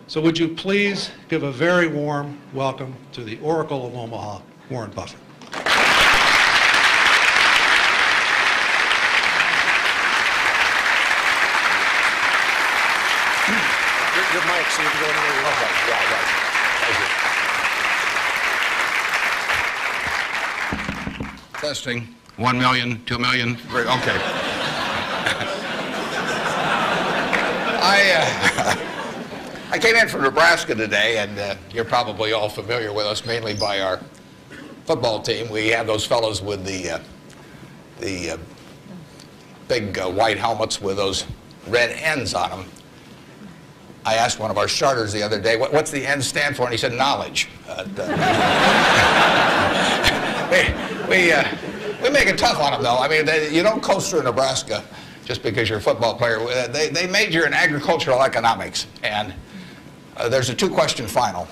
So would you please give a very warm welcome to the Oracle of Omaha, Warren Buffett. Your mic, so you can go anywhere you want. Okay. Yeah, right. Thank you. Testing. 1 million, 2 million. Great. Okay. I came in from Nebraska today, and you're probably all familiar with us mainly by our football team. We have those fellows with the big white helmets with those red ends on them. I asked one of our starters the other day, what's the N stand for? And he said, knowledge. We make it tough on them, though. I mean, you don't coast through Nebraska just because you're a football player. They major in agricultural economics. And there's a two-question final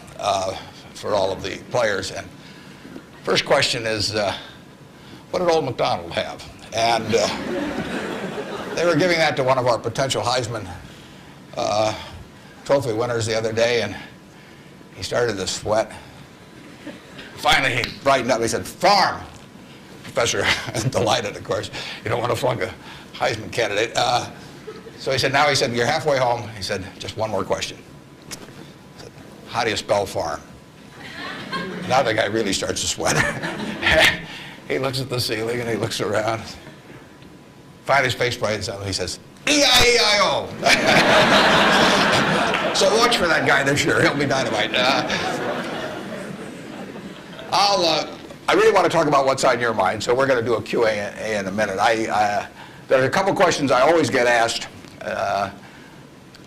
for all of the players. And first question is, what did old MacDonald have? And they were giving that to one of our potential Heisman Trophy winners the other day, and he started to sweat. Finally, he brightened up. He said, farm. Professor, delighted, of course. You don't want to flunk a Heisman candidate. So he said, you're halfway home. He said, just one more question. He said, how do you spell farm? Now the guy really starts to sweat. He looks at the ceiling, and he looks around. Finally, his face brightens up, and he says, E-I-E-I-O. So watch for that guy this year. He'll be dynamite. I really want to talk about what's on your mind, so we're going to do a Q&A in a minute. There's a couple questions I always get asked.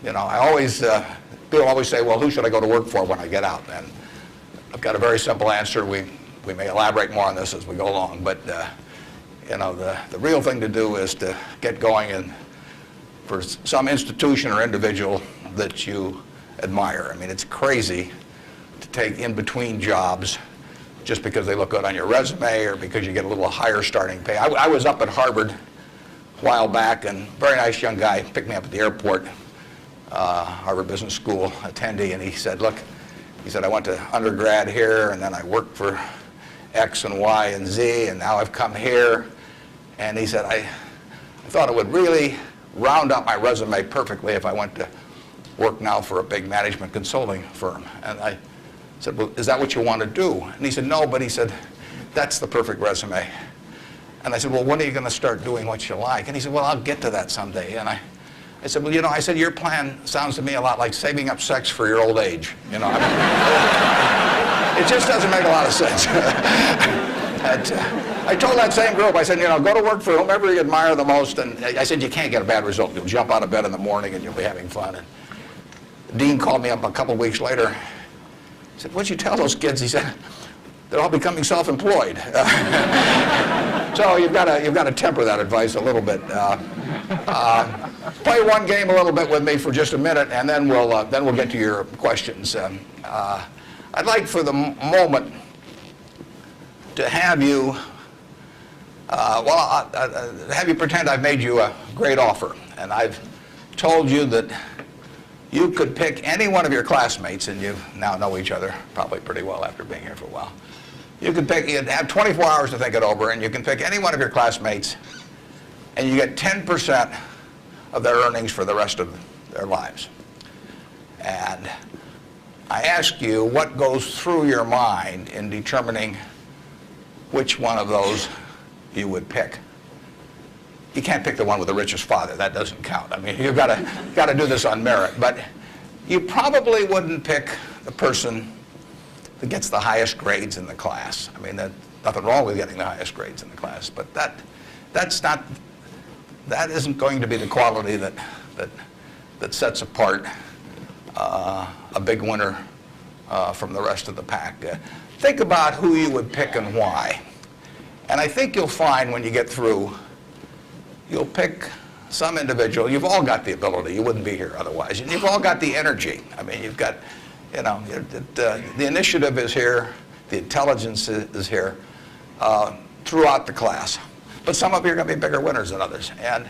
People always say, well, who should I go to work for when I get out? And I've got a very simple answer. We may elaborate more on this as we go along, but the real thing to do is to get going and for some institution or individual that you admire. I mean, it's crazy to take in-between jobs just because they look good on your resume or because you get a little higher starting pay. I was up at Harvard a while back, and a very nice young guy picked me up at the airport, Harvard Business School attendee, and he said, look, I went to undergrad here, and then I worked for X and Y and Z, and now I've come here. And he said, I thought it would really round up my resume perfectly if I went to work now for a big management consulting firm. And I said, well, is that what you want to do? And he said, no, but he said, that's the perfect resume. And I said, well, when are you going to start doing what you like? And he said, well, I'll get to that someday. And I said, well, your plan sounds to me a lot like saving up sex for your old age. It just doesn't make a lot of sense. I told that same group, I said, go to work for whomever you admire the most. And I said, you can't get a bad result. You'll jump out of bed in the morning and you'll be having fun. And the dean called me up a couple of weeks later. He said, what'd you tell those kids? He said, they're all becoming self-employed. So you've got to temper that advice a little bit. Play one game a little bit with me for just a minute, and then we'll get to your questions. I'd like for the moment to have you, have you pretend I've made you a great offer, and I've told you that you could pick any one of your classmates, and you now know each other probably pretty well after being here for a while. You'd have 24 hours to think it over, and you can pick any one of your classmates, and you get 10% of their earnings for the rest of their lives. And I ask you what goes through your mind in determining which one of those you would pick. You can't pick the one with the richest father. That doesn't count. I mean, you've got to do this on merit. But you probably wouldn't pick the person that gets the highest grades in the class. I mean, there's nothing wrong with getting the highest grades in the class, but that isn't going to be the quality that sets apart a big winner from the rest of the pack. Think about who you would pick and why. And I think you'll find when you get through, you'll pick some individual. You've all got the ability. You wouldn't be here otherwise. And you've all got the energy. I mean, you've got, the initiative is here. The intelligence is here throughout the class. But some of you are going to be bigger winners than others. And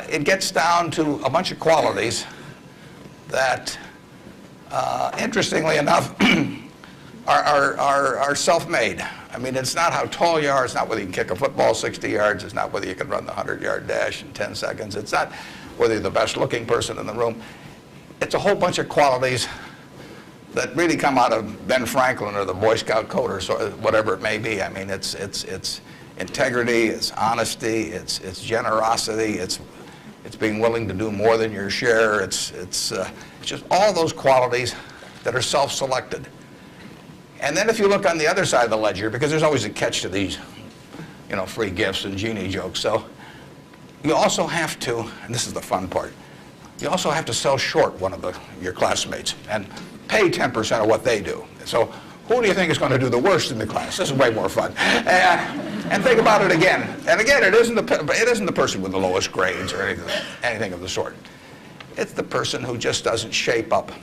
it gets down to a bunch of qualities that interestingly enough, are self-made. I mean, it's not how tall you are, it's not whether you can kick a football 60 yards, it's not whether you can run the 100-yard dash in 10 seconds, it's not whether you're the best looking person in the room. It's a whole bunch of qualities that really come out of Ben Franklin or the Boy Scout code or so, whatever it may be. I mean, it's integrity, it's honesty, it's generosity, it's being willing to do more than your share. It's just all those qualities that are self-selected. And then if you look on the other side of the ledger, because there's always a catch to these, you know, free gifts and genie jokes. So you also have to, and this is the fun part, you also have to sell short one of your classmates and pay 10% of what they do. So who do you think is going to do the worst in the class? This is way more fun. And think about it again. And again, it isn't the person with the lowest grades or anything of the sort. It's the person who just doesn't shape up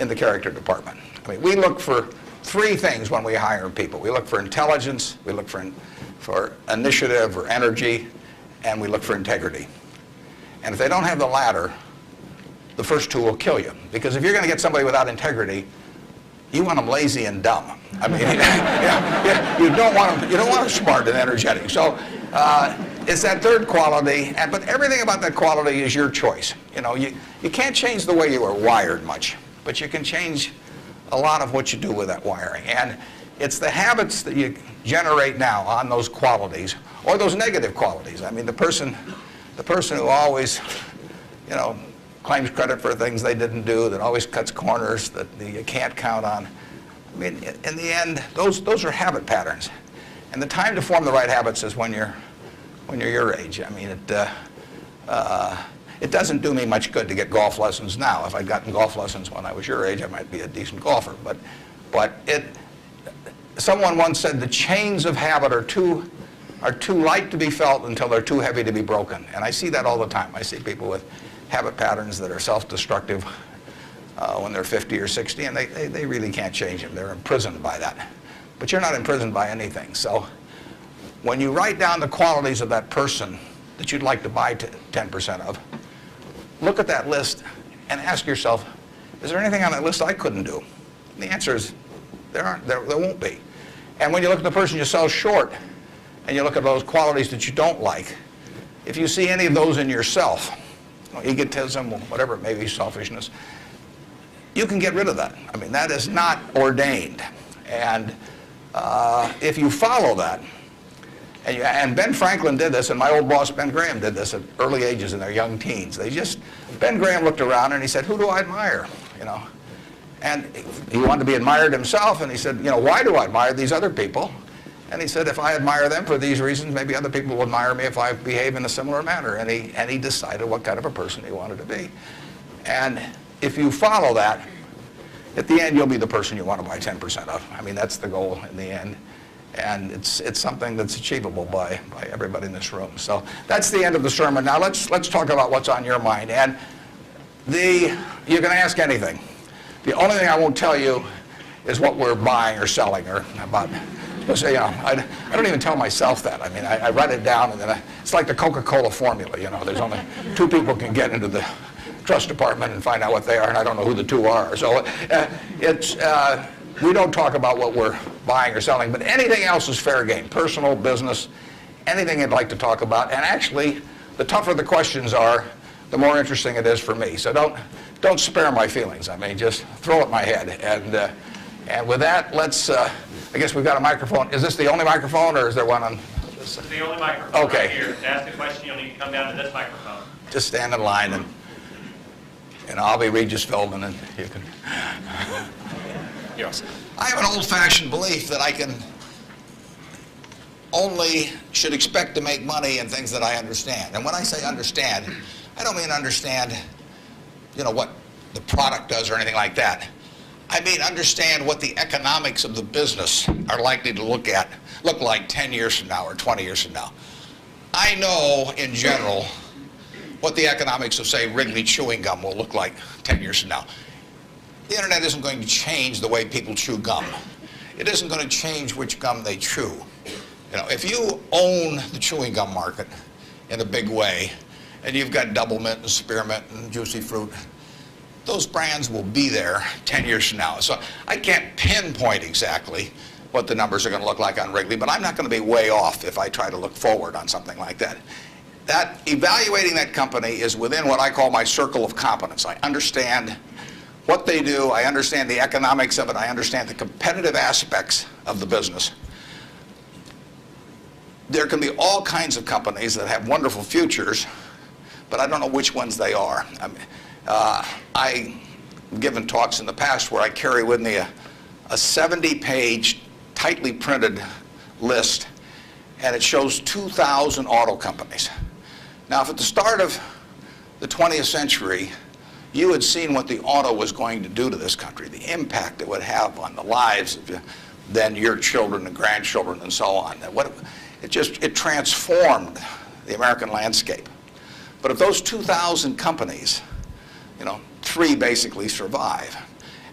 in the character department. I mean, we look for three things when we hire people. We look for intelligence, we look for initiative or energy, and we look for integrity. And if they don't have the latter, the first two will kill you. Because if you're going to get somebody without integrity, you want them lazy and dumb. I mean, you don't want them smart and energetic. So it's that third quality, but everything about that quality is your choice. You know, you can't change the way you are wired much, but you can change a lot of what you do with that wiring. And it's the habits that you generate now on those qualities, or those negative qualities. I mean, the person who always, you know, claims credit for things they didn't do, that always cuts corners, that you can't count on. I mean, in the end, those are habit patterns. And the time to form the right habits is when you're your age. I mean, it doesn't do me much good to get golf lessons now. If I'd gotten golf lessons when I was your age, I might be a decent golfer. But someone once said the chains of habit are too light to be felt until they're too heavy to be broken. And I see that all the time. I see people with habit patterns that are self-destructive when they're 50 or 60, and they really can't change them. They're imprisoned by that. But you're not imprisoned by anything. So when you write down the qualities of that person that you'd like to buy 10% of, look at that list and ask yourself, is there anything on that list I couldn't do? And the answer is there won't be. And when you look at the person you sell short and you look at those qualities that you don't like, if you see any of those in yourself, egotism, whatever it may be, selfishness, you can get rid of that. I mean, that is not ordained. And if you follow that, and Ben Franklin did this, and my old boss Ben Graham did this at early ages in their young teens. Ben Graham looked around and he said, who do I admire? You know, and he wanted to be admired himself, and he said, you know, why do I admire these other people? And he said, if I admire them for these reasons, maybe other people will admire me if I behave in a similar manner. And he decided what kind of a person he wanted to be. And if you follow that, at the end, you'll be the person you want to buy 10% of. I mean, that's the goal in the end. And it's something that's achievable by everybody in this room. So that's the end of the sermon. Now let's talk about what's on your mind. And you can ask anything. The only thing I won't tell you is what we're buying or selling or about. You know, I don't even tell myself that. I mean, I write it down, and then it's like the Coca-Cola formula. You know, there's only two people can get into the trust department and find out what they are, and I don't know who the two are. So we don't talk about what we're buying or selling, but anything else is fair game. Personal, business, anything you'd like to talk about. And actually, the tougher the questions are, the more interesting it is for me. So don't spare my feelings. I mean, just throw at my head. And with that, let's. I guess we've got a microphone. Is this the only microphone, or is there one on this? This is the only microphone. Okay. Right here. To ask a question, you'll need to come down to this microphone. Just stand in line, and I'll be Regis Philbin, and you can. Yes. I have an old-fashioned belief that I should expect to make money in things that I understand. And when I say understand, I don't mean understand, you know, what the product does or anything like that. I mean understand what the economics of the business are likely to look like 10 years from now or 20 years from now. I know, in general, what the economics of, say, Wrigley chewing gum will look like 10 years from now. The internet isn't going to change the way people chew gum. It isn't going to change which gum they chew. You know, if you own the chewing gum market in a big way, and you've got double mint and spearmint and juicy fruit, those brands will be there 10 years from now. So I can't pinpoint exactly what the numbers are going to look like on Wrigley, but I'm not going to be way off if I try to look forward on something like that. That evaluating that company is within what I call my circle of competence. I understand what they do, I understand the economics of it, I understand the competitive aspects of the business. There can be all kinds of companies that have wonderful futures, but I don't know which ones they are. I've given talks in the past where I carry with me a 70-page, tightly printed list, and it shows 2,000 auto companies. Now, if at the start of the 20th century, you had seen what the auto was going to do to this country, the impact it would have on the lives of then your children and grandchildren and so on. It transformed the American landscape. But of those 2,000 companies, 3 basically survive.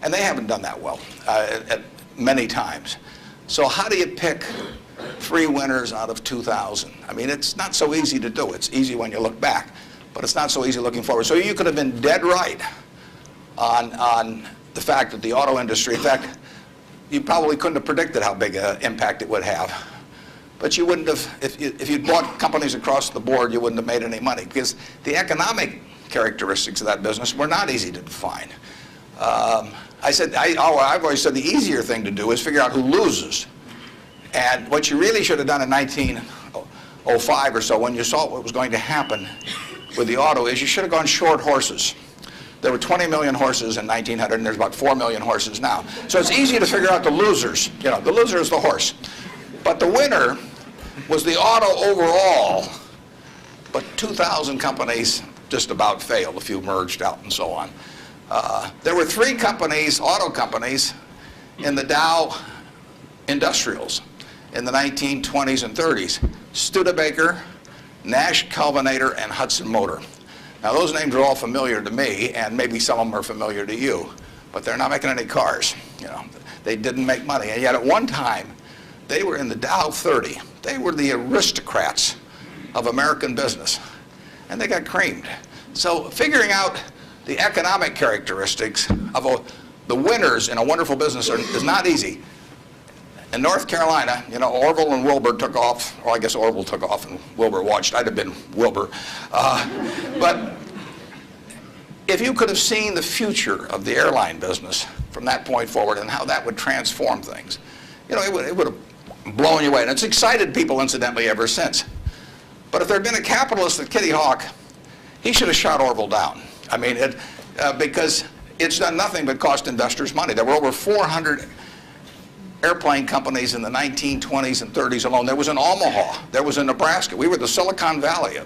And they haven't done that well at many times. So how do you pick 3 winners out of 2,000? I mean, it's not so easy to do. It's easy when you look back, but it's not so easy looking forward. So you could have been dead right on the fact that the auto industry, in fact, you probably couldn't have predicted how big an impact it would have. But you wouldn't have, if you'd bought companies across the board, you wouldn't have made any money, because the economic characteristics of that business were not easy to define. I've always said the easier thing to do is figure out who loses. And what you really should have done in 1905 or so, when you saw what was going to happen with the auto, is you should have gone short horses. There were 20 million horses in 1900, and there's about 4 million horses now. So it's easy to figure out the losers. The loser is the horse. But the winner was the auto overall. But 2,000 companies just about failed. A few merged out and so on. There were 3 companies, auto companies, in the Dow Industrials in the 1920s and 30s. Studebaker, Nash Kelvinator, and Hudson Motor. Now those names are all familiar to me, and maybe some of them are familiar to you, but they're not making any cars. They didn't make money, and yet at one time they were in the Dow 30. They were the aristocrats of American business, and they got creamed. So figuring out the economic characteristics of the winners in a wonderful business is not easy. In North Carolina, Orville and Wilbur took off, or I guess Orville took off and Wilbur watched. I'd have been Wilbur. But if you could have seen the future of the airline business from that point forward and how that would transform things, it would have blown you away. And it's excited people, incidentally, ever since. But if there had been a capitalist at Kitty Hawk, he should have shot Orville down. I mean, because it's done nothing but cost investors money. There were over 400 airplane companies in the 1920s and 30s alone. There was in Omaha. There was in Nebraska. We were the Silicon Valley,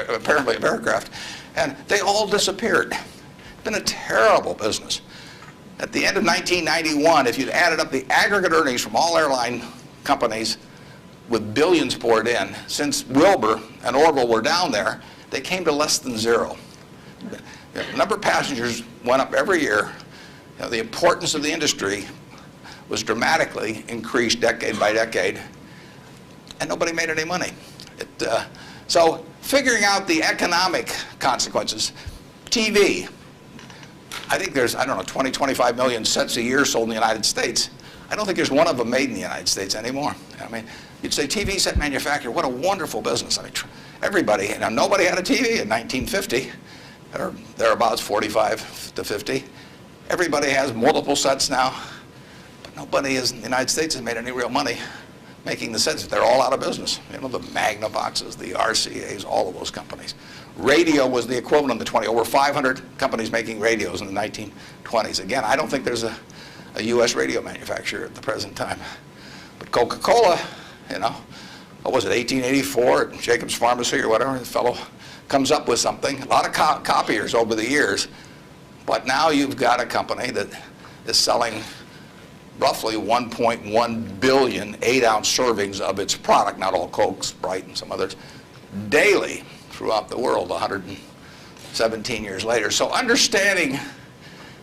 apparently, of aircraft. And they all disappeared. It's been a terrible business. At the end of 1991, if you'd added up the aggregate earnings from all airline companies with billions poured in, since Wilbur and Orville were down there, they came to less than 0. The number of passengers went up every year. The importance of the industry was dramatically increased decade by decade, and nobody made any money. So figuring out the economic consequences. TV. I think there's, 20, 25 million sets a year sold in the United States. I don't think there's one of them made in the United States anymore. I mean, you'd say TV set manufacturer, what a wonderful business. I mean, everybody, nobody had a TV in 1950, or thereabouts, 45 to 50. Everybody has multiple sets now, but nobody in the United States has made any real money making the sets. They're all out of business. The Magnavoxes, the RCAs, all of those companies. Radio was the equivalent in the 20s. Over 500 companies making radios in the 1920s. Again, I don't think there's a U.S. radio manufacturer at the present time. But Coca-Cola, what was it, 1884 at Jacobs Pharmacy or whatever, the fellow comes up with something. A lot of copiers over the years. But now you've got a company that is selling roughly 1.1 billion 8-ounce servings of its product, not all Coke, Sprite, and some others, daily throughout the world 117 years later. So understanding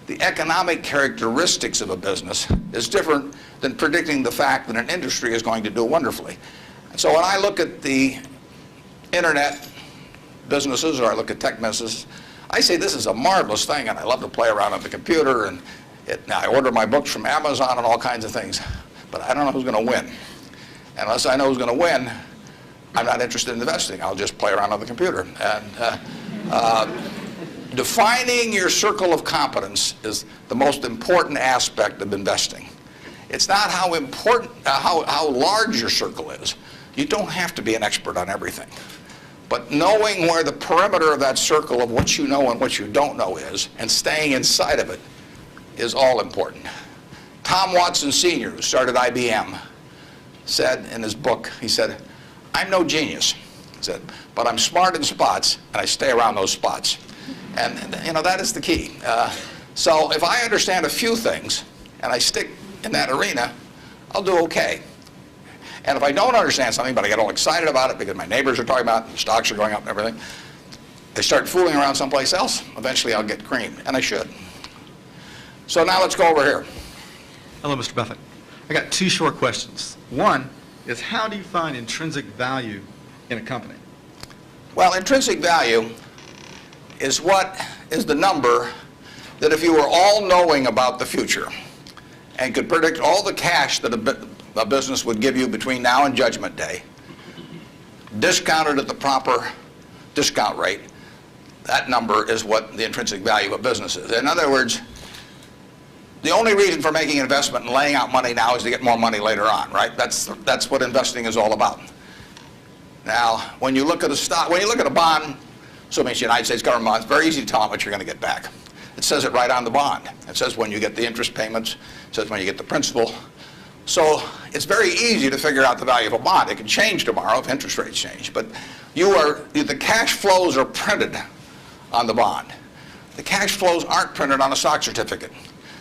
the economic characteristics of a business is different than predicting the fact that an industry is going to do wonderfully. And so when I look at the internet businesses, or I look at tech businesses, I say this is a marvelous thing, and I love to play around on the computer, and now I order my books from Amazon and all kinds of things, but I don't know who's going to win. And unless I know who's going to win, I'm not interested in investing. I'll just play around on the computer. And defining your circle of competence is the most important aspect of investing. It's not how important, how large your circle is. You don't have to be an expert on everything. But knowing where the perimeter of that circle of what you know and what you don't know is, and staying inside of it, is all important. Tom Watson Sr., who started IBM, said in his book, he said, "I'm no genius," he said, "but I'm smart in spots, and I stay around those spots." And that is the key. So if I understand a few things, and I stick in that arena, I'll do okay. And if I don't understand something, but I get all excited about it because my neighbors are talking about it, the stocks are going up and everything, I start fooling around someplace else, eventually I'll get creamed, and I should. So now let's go over here. Hello, Mr. Buffett. I got two short questions. One is, how do you find intrinsic value in a company? Well, intrinsic value is what is the number that if you were all-knowing about the future and could predict all the cash that a business would give you between now and Judgment Day, discounted at the proper discount rate, that number is what the intrinsic value of a business is. In other words, the only reason for making an investment and laying out money now is to get more money later on, right? That's what investing is all about. Now, when you look at a stock, when you look at a bond, assuming it's the United States government bond, it's very easy to tell how much you're going to get back. It says it right on the bond. It says when you get the interest payments, it says when you get the principal. So it's very easy to figure out the value of a bond. It can change tomorrow if interest rates change, but the cash flows are printed on the bond. The cash flows aren't printed on a stock certificate.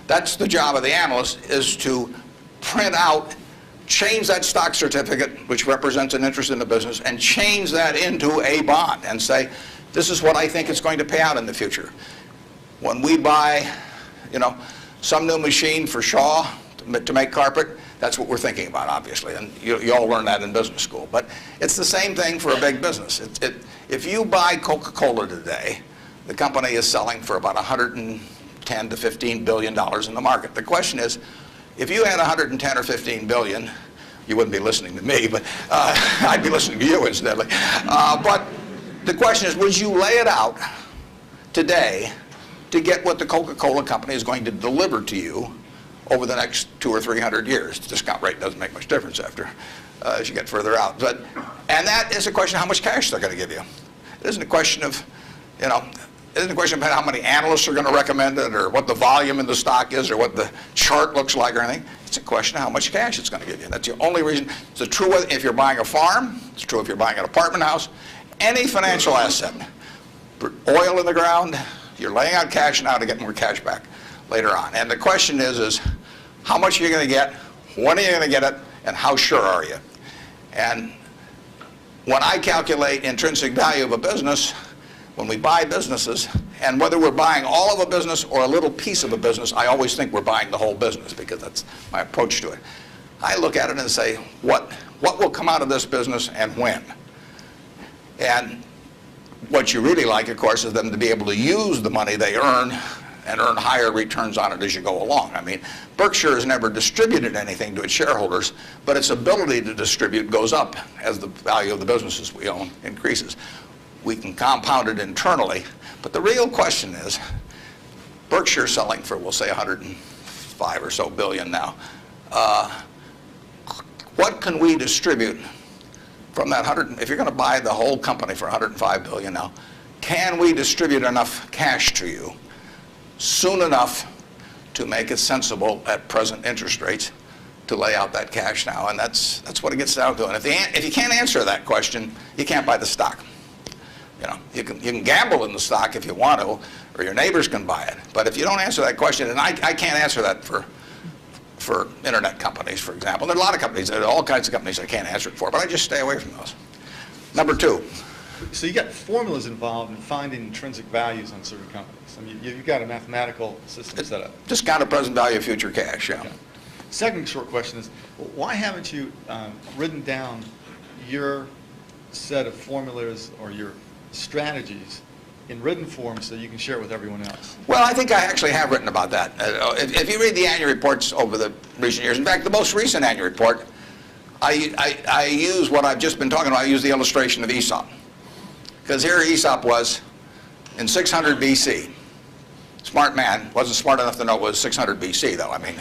That's the job of the analyst, is to print out, change that stock certificate, which represents an interest in the business, and change that into a bond and say, this is what I think it's going to pay out in the future. When we buy, some new machine for Shaw to make carpet, that's what we're thinking about, obviously, and you all learn that in business school. But it's the same thing for a big business. If you buy Coca-Cola today, the company is selling for about $110 to $15 billion in the market. The question is, if you had 110 or 15 billion, you wouldn't be listening to me, but I'd be listening to you incidentally. But the question is, would you lay it out today to get what the Coca-Cola company is going to deliver to you over the next 200 or 300 years? The discount rate doesn't make much difference as you get further out. And that is a question of how much cash they're going to give you. It isn't a question of, it isn't a question of how many analysts are going to recommend it or what the volume in the stock is or what the chart looks like or anything. It's a question of how much cash it's going to give you. That's the only reason. It's true if you're buying a farm. It's true if you're buying an apartment house. Any financial asset. Oil in the ground, you're laying out cash now to get more cash back later on. And the question is how much are you going to get, when are you going to get it, and how sure are you? And when I calculate intrinsic value of a business, when we buy businesses, and whether we're buying all of a business or a little piece of a business, I always think we're buying the whole business because that's my approach to it. I look at it and say, what will come out of this business and when? And what you really like, of course, is them to be able to use the money they earn and earn higher returns on it as you go along. I mean, Berkshire has never distributed anything to its shareholders, but its ability to distribute goes up as the value of the businesses we own increases. We can compound it internally, but the real question is, Berkshire selling for, we'll say, 105 or so billion now. What can we distribute from that 100? If you're going to buy the whole company for 105 billion now, can we distribute enough cash to you soon enough to make it sensible at present interest rates to lay out that cash now? And that's what it gets down to. And if you can't answer that question, you can't buy the stock. You can gamble in the stock if you want to, or your neighbors can buy it. But if you don't answer that question, and I can't answer that for internet companies, for example. There are a lot of companies, there are all kinds of companies I can't answer it for, but I just stay away from those. Number two. So you got formulas involved in finding intrinsic values on certain companies. I mean, you've got a mathematical system set up. Discounted present value of future cash, yeah. Okay. Second short question is, why haven't you written down your set of formulas or your strategies in written form so you can share it with everyone else? Well, I think I actually have written about that. If you read the annual reports over the recent years, in fact, the most recent annual report, I use what I've just been talking about. I use the illustration of Aesop. Because here Aesop was in 600 BC. Smart man, wasn't smart enough to know it was 600 BC, though. I mean,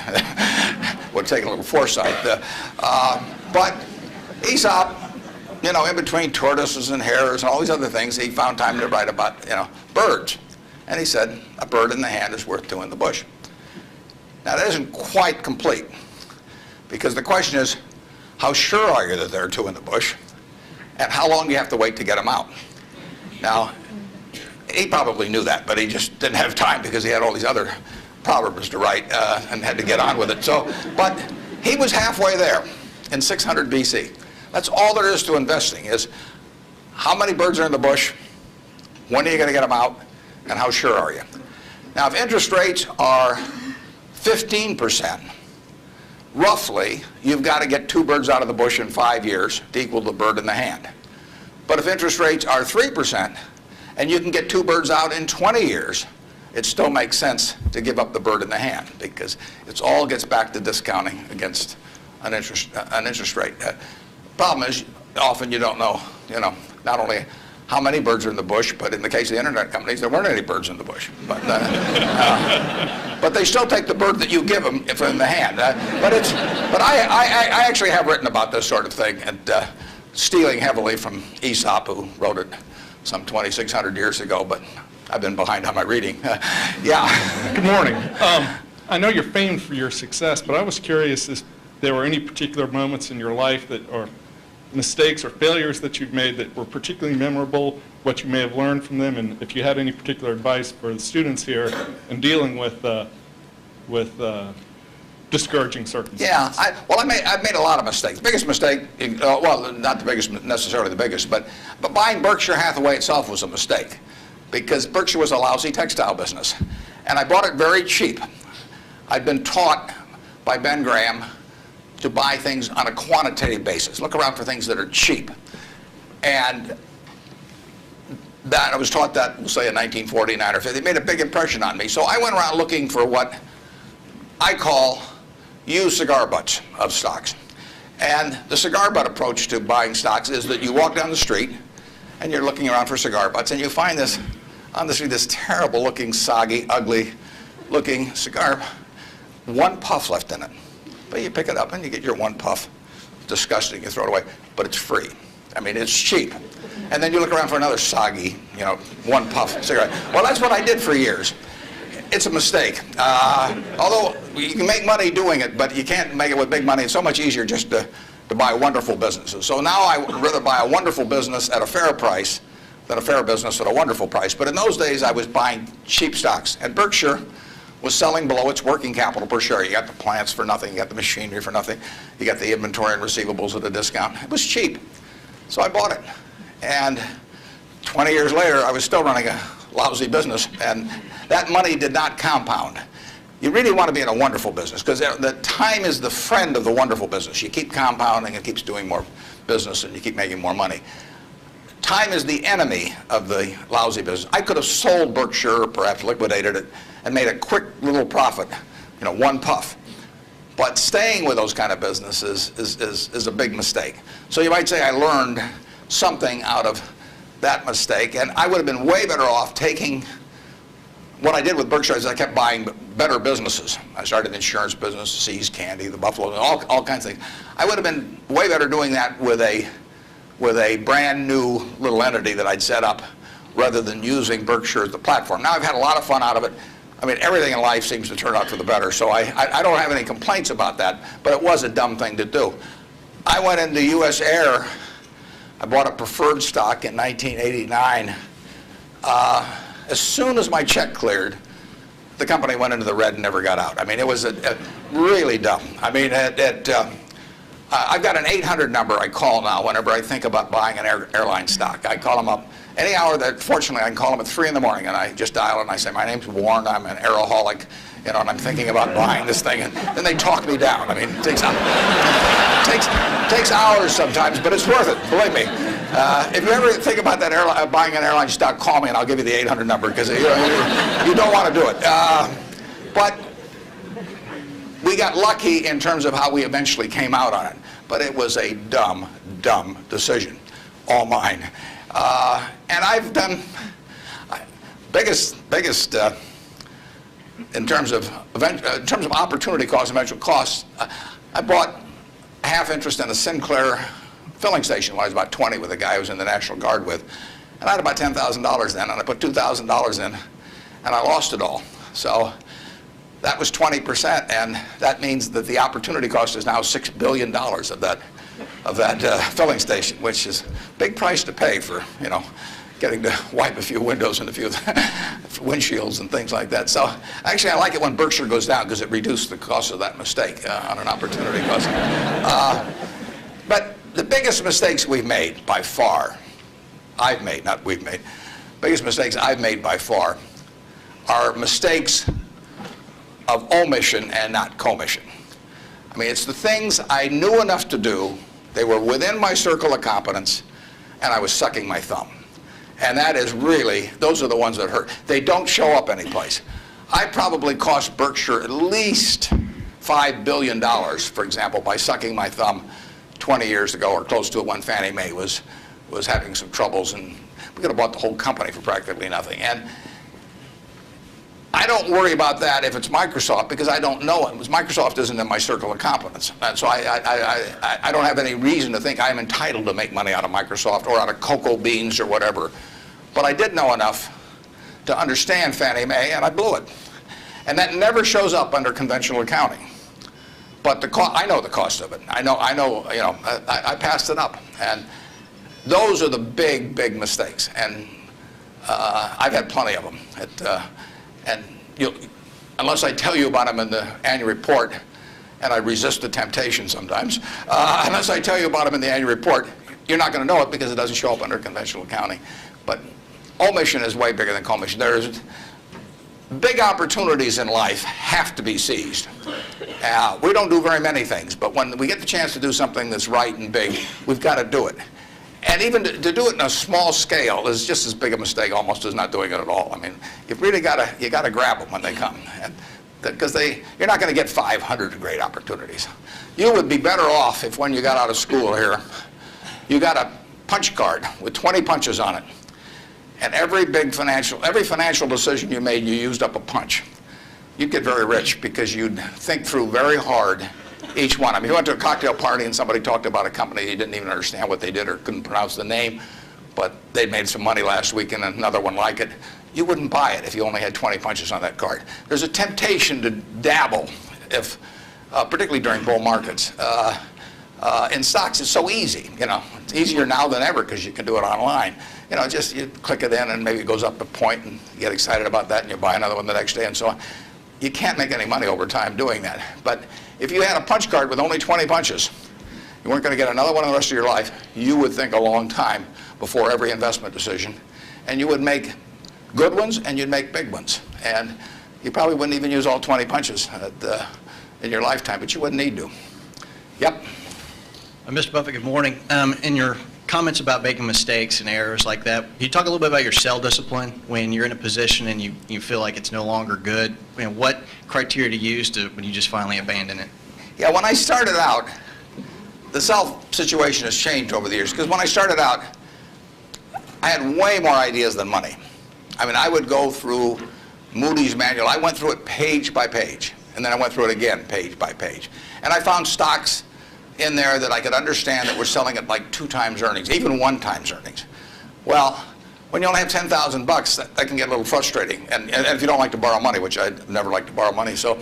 would take a little foresight. But Aesop, you know, in between tortoises and hares and all these other things, he found time to write about, you know, birds. And he said, a bird in the hand is worth two in the bush. Now, that isn't quite complete, because the question is, how sure are you that there are two in the bush? And how long do you have to wait to get them out? Now, he probably knew that, but he just didn't have time because he had all these other proverbs to write and had to get on with it. But he was halfway there in 600 BC. That's all there is to investing, is how many birds are in the bush, when are you going to get them out, and how sure are you? Now, if interest rates are 15%, roughly, you've got to get two birds out of the bush in 5 years to equal the bird in the hand. But if interest rates are 3%, and you can get two birds out in 20 years, it still makes sense to give up the bird in the hand, because it all gets back to discounting against an interest rate. Problem is, often you don't know, not only how many birds are in the bush, but in the case of the internet companies, there weren't any birds in the bush. But they still take the bird that you give them in the hand. But I actually have written about this sort of thing, and stealing heavily from Aesop, who wrote it some 2,600 years ago, but I've been behind on my reading. Yeah. Good morning. I know you're famed for your success, but I was curious if there were any particular moments in your life that, or mistakes or failures that you've made that were particularly memorable, what you may have learned from them, and if you had any particular advice for the students here in dealing with discouraging circumstances. Yeah, I've made a lot of mistakes. Biggest mistake, well, not the biggest, necessarily the biggest, but buying Berkshire Hathaway itself was a mistake, because Berkshire was a lousy textile business, and I bought it very cheap. I'd been taught by Ben Graham to buy things on a quantitative basis. Look around for things that are cheap, and that I was taught that, we'll say in 1949 or 50. It made a big impression on me. So I went around looking for what I call used cigar butts of stocks. And the cigar butt approach to buying stocks is that you walk down the street and you're looking around for cigar butts, and you find this on the street, this terrible looking, soggy, ugly looking cigar, one puff left in it. But you pick it up and you get your one puff. It's disgusting, you throw it away, but it's free. I mean, it's cheap. And then you look around for another soggy, one puff cigarette. Well, that's what I did for years. It's a mistake. Although you can make money doing it, but you can't make it with big money. It's so much easier just to buy wonderful businesses. So now I would rather buy a wonderful business at a fair price than a fair business at a wonderful price. But in those days, I was buying cheap stocks. And Berkshire was selling below its working capital per share. You got the plants for nothing. You got the machinery for nothing. You got the inventory and receivables at a discount. It was cheap. So I bought it. And 20 years later, I was still running a lousy business, and that money did not compound. You really want to be in a wonderful business, because the time is the friend of the wonderful business. You keep compounding, it keeps doing more business, and you keep making more money. Time is the enemy of the lousy business. I could have sold Berkshire, perhaps liquidated it, and made a quick little profit, one puff. But staying with those kind of businesses is a big mistake. So you might say I learned something out of that mistake, and I would have been way better off taking what I did with Berkshire is I kept buying better businesses. I started an insurance business, See's Candy, the Buffalo, all kinds of things. I would have been way better doing that with a brand new little entity that I'd set up rather than using Berkshire as the platform. Now I've had a lot of fun out of it. I mean, everything in life seems to turn out for the better, so I don't have any complaints about that, but it was a dumb thing to do. I went into U.S. Air. I bought a preferred stock in 1989. As soon as my check cleared, the company went into the red and never got out. I mean, it was really dumb. I mean, I've got an 800 number I call now whenever I think about buying an airline stock. I call them up any hour that, fortunately, I can call them at 3 in the morning, and I just dial and I say, my name's Warren, I'm an aeroholic, and I'm thinking about buying this thing, and then they talk me down. I mean, it takes hours sometimes, but it's worth it, believe me. If you ever think about that buying an airline stock, call me and I'll give you the 800 number because you don't want to do it. But we got lucky in terms of how we eventually came out on it. But it was a dumb decision, all mine. And I've done biggest in terms of opportunity cost, eventual costs. I bought a half interest in a Sinclair filling station when I was about 20 with a guy I was in the National Guard with. And I had about $10,000 then, and I put $2,000 in, and I lost it all. So that was 20%, and that means that the opportunity cost is now $6 billion of that filling station, which is a big price to pay for, you know, getting to wipe a few windows and a few windshields and things like that. So actually, I like it when Berkshire goes down because it reduced the cost of that mistake on an opportunity cost. But the biggest mistakes we've made by far, I've made, not we've made, biggest mistakes I've made by far are mistakes of omission and not commission. I mean, it's the things I knew enough to do, they were within my circle of competence, and I was sucking my thumb. And that is really, those are the ones that hurt. They don't show up anyplace. I probably cost Berkshire at least $5 billion, for example, by sucking my thumb 20 years ago or close to it when Fannie Mae was having some troubles, and we could have bought the whole company for practically nothing. And I don't worry about that if it's Microsoft because I don't know it. Microsoft isn't in my circle of competence. And so I don't have any reason to think I'm entitled to make money out of Microsoft or out of cocoa beans or whatever. But I did know enough to understand Fannie Mae, and I blew it. And that never shows up under conventional accounting. But I know the cost of it. I know. You know, I passed it up. And those are the big mistakes. And I've had plenty of them. And unless I tell you about them in the annual report, and I resist the temptation sometimes, unless I tell you about them in the annual report, you're not going to know it because it doesn't show up under conventional accounting. But omission is way bigger than commission. There's big opportunities in life have to be seized. We don't do very many things, but when we get the chance to do something that's right and big, we've got to do it. And even to do it in a small scale is just as big a mistake almost as not doing it at all. I mean, you've really got to grab them when they come, because you're not going to get 500 great opportunities. You would be better off if when you got out of school here, you got a punch card with 20 punches on it, and every financial decision you made, you used up a punch. You'd get very rich because you'd think through very hard each one. I mean, you went to a cocktail party and somebody talked about a company you didn't even understand what they did or couldn't pronounce the name, but they made some money last week and another one like it. You wouldn't buy it if you only had 20 punches on that card. There's a temptation to dabble, particularly during bull markets. In stocks, it's so easy. You know, it's easier now than ever because you can do it online. You know, just you click it in and maybe it goes up a point and you get excited about that and you buy another one the next day and so on. You can't make any money over time doing that. But if you had a punch card with only 20 punches, you weren't going to get another one in the rest of your life, you would think a long time before every investment decision. And you would make good ones and you'd make big ones. And you probably wouldn't even use all 20 punches in your lifetime, but you wouldn't need to. Yep. Mr. Buffett, good morning. In your comments about making mistakes and errors like that, can you talk a little bit about your sell discipline when you're in a position and you feel like it's no longer good? You know, what criteria to use when you just finally abandon it? Yeah, when I started out, the sell situation has changed over the years, because when I started out, I had way more ideas than money. I mean, I would go through Moody's manual. I went through it page by page, and then I went through it again page by page. And I found stocks in there that I could understand that were selling at like 2 times earnings, even 1 times earnings. Well, when you only have $10,000, that can get a little frustrating. And if you don't like to borrow money, which I never like to borrow money, so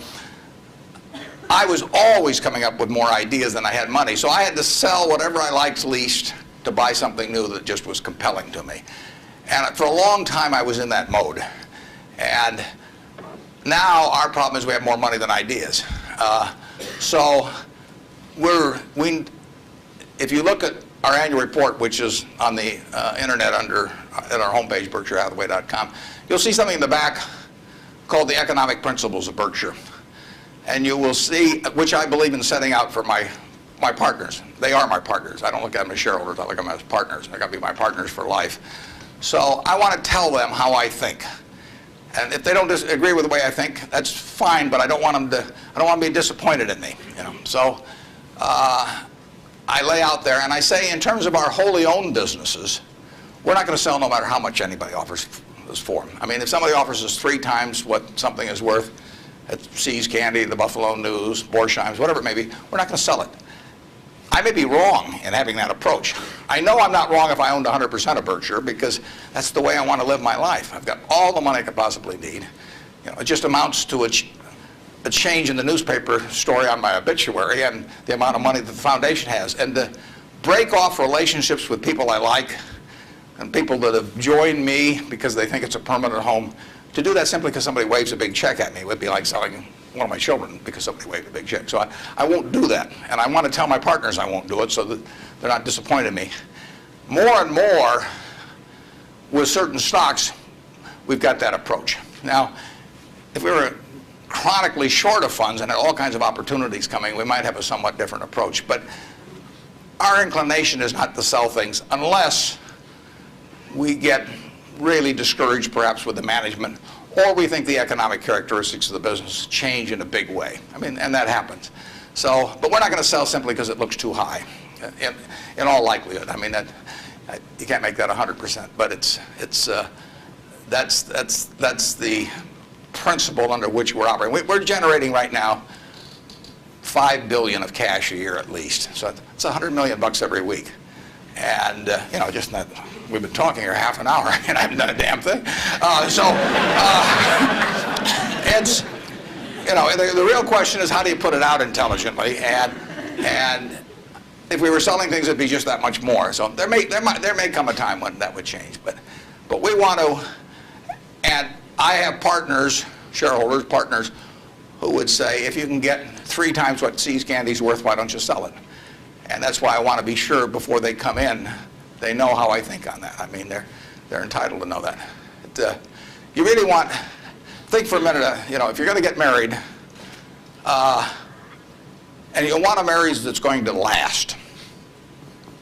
I was always coming up with more ideas than I had money. So I had to sell whatever I liked least to buy something new that just was compelling to me. And for a long time, I was in that mode. And now our problem is we have more money than ideas. So if you look at our annual report, which is on the internet at our homepage, BerkshireHathaway.com, you'll see something in the back called the Economic Principles of Berkshire. And you will see, which I believe in setting out for my my partners. They are my partners. I don't look at them as shareholders. I look at them as partners. They're going to be my partners for life. So I want to tell them how I think. And if they don't agree with the way I think, that's fine. But I don't want them to. I don't want to be disappointed in me. You know. So I lay out there and I say, in terms of our wholly owned businesses, we're not going to sell no matter how much anybody offers us for them. I mean, if somebody offers us 3 times what something is worth at See's Candy, the Buffalo News, Borsheim's, whatever it may be, we're not going to sell it. I may be wrong in having that approach. I know I'm not wrong if I owned 100% of Berkshire, because that's the way I want to live my life. I've got all the money I could possibly need. You know, it just amounts to a change in the newspaper story on my obituary and the amount of money that the foundation has. And to break off relationships with people I like and people that have joined me because they think it's a permanent home, to do that simply because somebody waves a big check at me would be like selling one of my children because somebody waved a big check. So I won't do that. And I want to tell my partners I won't do it so that they're not disappointed in me. More and more, with certain stocks, we've got that approach. Now, if we were chronically short of funds and had all kinds of opportunities coming, we might have a somewhat different approach. But our inclination is not to sell things unless we get really discouraged perhaps with the management, or we think the economic characteristics of the business change in a big way. I mean, and that happens. So, but we're not going to sell simply because it looks too high, in all likelihood. I mean, you can't make that 100%, but that's the principle under which we're operating. We're generating right now $5 billion of cash a year at least. So it's $100 million every week. And, you know, just not, we've been talking here half an hour and I haven't done a damn thing. It's, you know, the real question is how do you put it out intelligently? And if we were selling things, it'd be just that much more. So there may come a time when that would change. But we want to, and I have partners, shareholders, partners, who would say, if you can get 3 times what See's Candy's worth, why don't you sell it? And that's why I want to be sure before they come in, they know how I think on that. I mean, they're entitled to know that. You really want, think for a minute, you know, if you're going to get married, and you want a marriage that's going to last,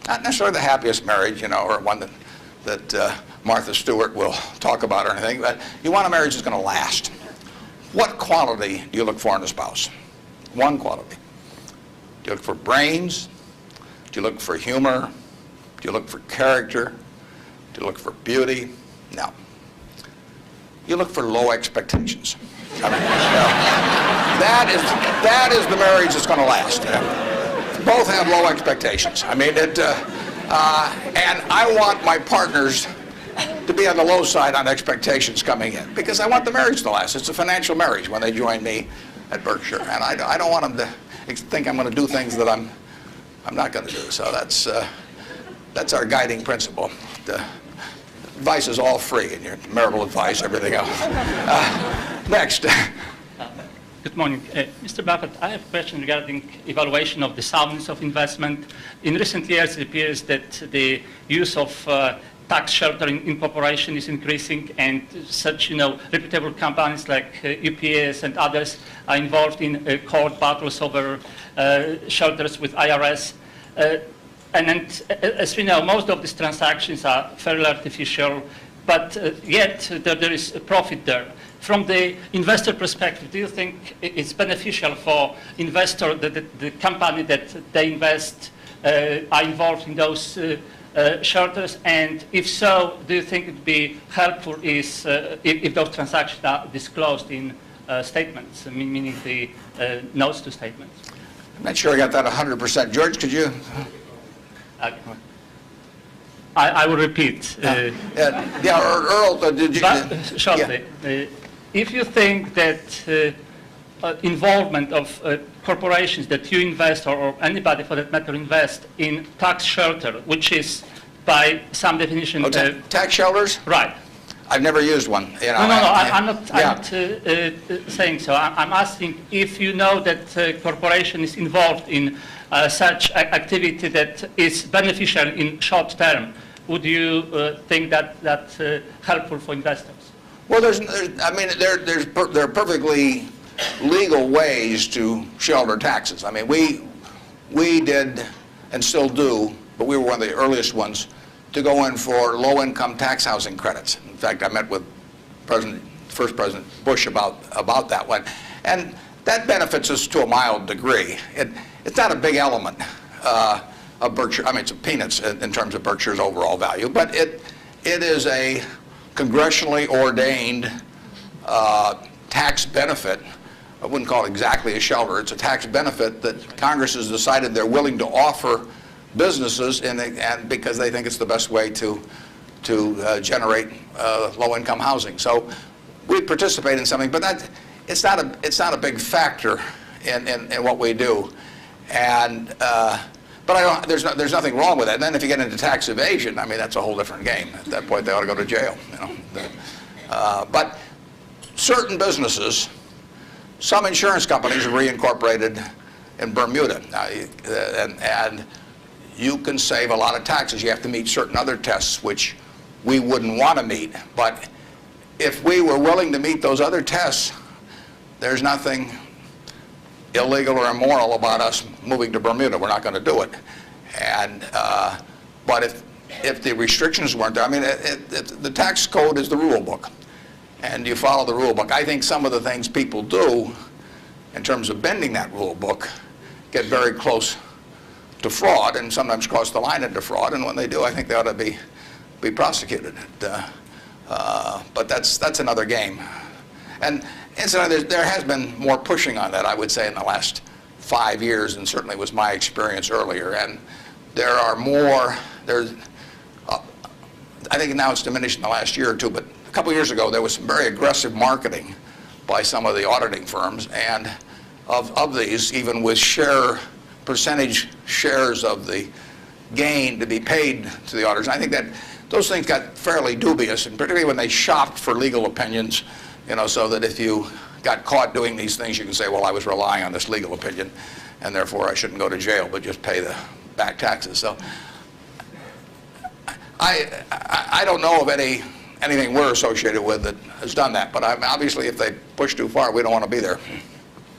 not necessarily the happiest marriage, you know, or one that Martha Stewart will talk about or anything, but you want a marriage that's going to last. What quality do you look for in a spouse? One quality. Do you look for brains? Do you look for humor? Do you look for character? Do you look for beauty? No. You look for low expectations. I mean, that is the marriage that's going to last. Both have low expectations. I mean, and I want my partners to be on the low side on expectations coming in, because I want the marriage to last. It's a financial marriage when they join me at Berkshire, and I don't want them to think I'm going to do things that I'm not going to do. So that's our guiding principle. The advice is all free, and your marital advice, everything else. Next. Good morning. Mr. Buffett, I have a question regarding evaluation of the soundness of investment. In recent years, it appears that the use of tax sheltering incorporation is increasing, and such, reputable companies like UPS and others are involved in court battles over shelters with IRS. And as we know, most of these transactions are fairly artificial, but yet there is a profit there. From the investor perspective, do you think it's beneficial for investor that the company that they invest are involved in those shelters? And if so, do you think it would be helpful if those transactions are disclosed in statements, meaning the notes to statements? I'm not sure I got that 100%. George, could you? I will repeat. Earl, did you? Shortly. Yeah. If you think that involvement of corporations that you invest, or anybody for that matter invest in tax shelter, which is by some definition... tax shelters? Right. I've never used one. I'm not saying so. I'm asking if you know that a corporation is involved in such activity that is beneficial in short term, would you think that that's helpful for investors? Well, there are perfectly legal ways to shelter taxes. I mean, we did and still do, but we were one of the earliest ones to go in for low-income tax housing credits. In fact, I met with first President Bush about that one, and that benefits us to a mild degree. It's not a big element of Berkshire. I mean, it's peanuts in terms of Berkshire's overall value, but it is a congressionally ordained tax benefit. I wouldn't call it exactly a shelter. It's a tax benefit that Congress has decided they're willing to offer businesses, and because they think it's the best way to generate low-income housing. So we participate in something, but it's not a big factor in what we do. And but there's nothing wrong with that. And then if you get into tax evasion, I mean, that's a whole different game. At that point, they ought to go to jail. But certain businesses, some insurance companies are reincorporated in Bermuda, and you can save a lot of taxes. You have to meet certain other tests which we wouldn't want to meet. But if we were willing to meet those other tests, there's nothing illegal or immoral about us moving to Bermuda. We're not going to do it. And but if the restrictions weren't there, I mean, the tax code is the rule book, and you follow the rule book. I think some of the things people do in terms of bending that rule book get very close to fraud, and sometimes cross the line into fraud. And when they do, I think they ought to be prosecuted. But that's another game. And incidentally, there has been more pushing on that, I would say, in the last 5 years, and certainly was my experience earlier. And there are more. I think now it's diminished in the last year or two, but a couple years ago there was some very aggressive marketing by some of the auditing firms, and of these, even with percentage shares of the gain to be paid to the auditors. And I think that those things got fairly dubious, and particularly when they shopped for legal opinions, so that if you got caught doing these things, you can say, well, I was relying on this legal opinion, and therefore I shouldn't go to jail, but just pay the back taxes. So I don't know of anything we're associated with that has done that, but obviously if they push too far, we don't want to be there.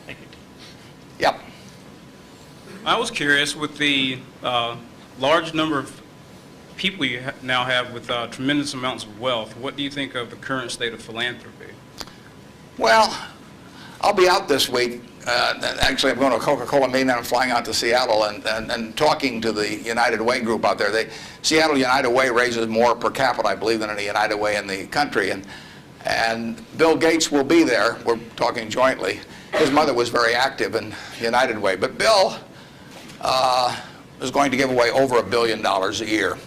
Thank you. Yep. I was curious, with the large number of people you now have with tremendous amounts of wealth, what do you think of the current state of philanthropy? Well, I'll be out this week. Actually, I'm going to a Coca-Cola meeting, and I'm flying out to Seattle and talking to the United Way group out there. Seattle United Way raises more per capita, I believe, than any United Way in the country. And Bill Gates will be there. We're talking jointly. His mother was very active in United Way. But Bill is going to give away over $1 billion a year,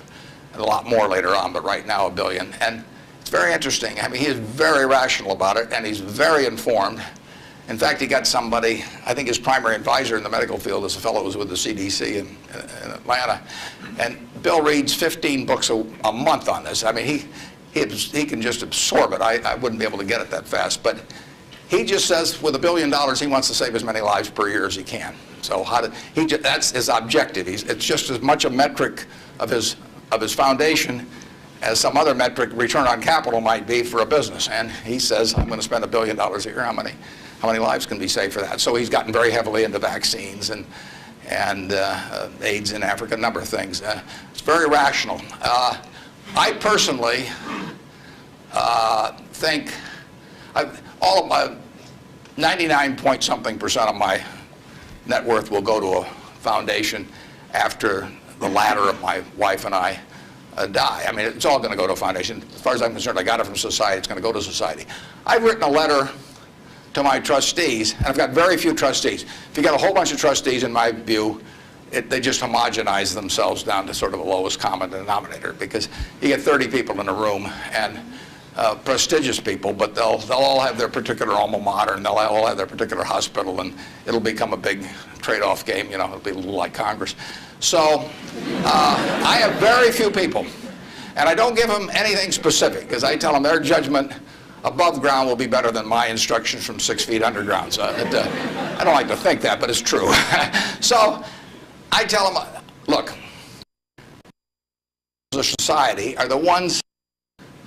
and a lot more later on, but right now $1 billion. And it's very interesting. I mean, he is very rational about it, and he's very informed. In fact, he got somebody, I think his primary advisor in the medical field is a fellow who was with the CDC in Atlanta. And Bill reads 15 books a month on this. I mean, he can just absorb it. I wouldn't be able to get it that fast. But he just says with $1 billion, he wants to save as many lives per year as he can. So that's his objective. It's just as much a metric of his foundation as some other metric, return on capital, might be for a business. And he says, I'm going to spend $1 billion a year. How many lives can be saved for that? So he's gotten very heavily into vaccines and AIDS in Africa, a number of things. It's very rational. I personally think all of my 99-point-something% of my net worth will go to a foundation after the latter of my wife and I die. I mean, it's all going to go to a foundation. As far as I'm concerned, I got it from society. It's going to go to society. I've written a letter to my trustees, and I've got very few trustees. If you got a whole bunch of trustees, in my view, they just homogenize themselves down to sort of a lowest common denominator, because you get 30 people in a room, and prestigious people, but they'll all have their particular alma mater, and they'll all have their particular hospital, and it'll become a big trade-off game. It'll be a little like Congress. So I have very few people, and I don't give them anything specific, because I tell them their judgment above ground will be better than my instructions from 6 feet underground. So I don't like to think that, but it's true. So I tell them, look, the society are the ones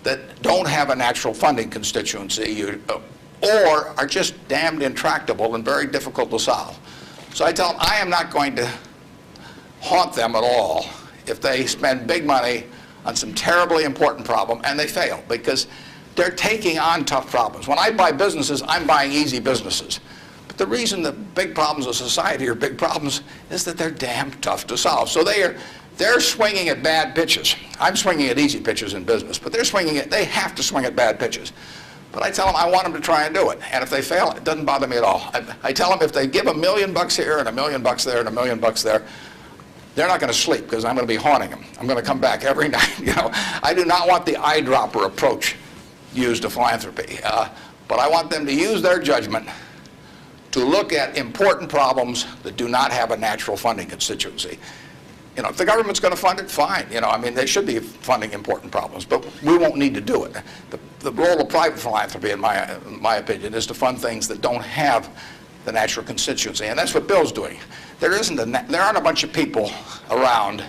that don't have a natural funding constituency or are just damned intractable and very difficult to solve. So I tell them, I am not going to haunt them at all if they spend big money on some terribly important problem and they fail, because they're taking on tough problems. When I buy businesses, I'm buying easy businesses. But the reason that big problems of society are big problems is that they're damn tough to solve. So they're swinging at bad pitches. I'm swinging at easy pitches in business, but they have to swing at bad pitches. But I tell them I want them to try and do it. And if they fail, it doesn't bother me at all. I tell them if they give $1 million here and $1 million there and $1 million there, they're not going to sleep because I'm going to be haunting them. I'm going to come back every night. I do not want the eyedropper approach used to philanthropy. But I want them to use their judgment to look at important problems that do not have a natural funding constituency. If the government's going to fund it, fine. They should be funding important problems, but we won't need to do it. The role of private philanthropy, in my opinion, is to fund things that don't have the natural constituency, and that's what Bill's doing. There aren't a bunch of people around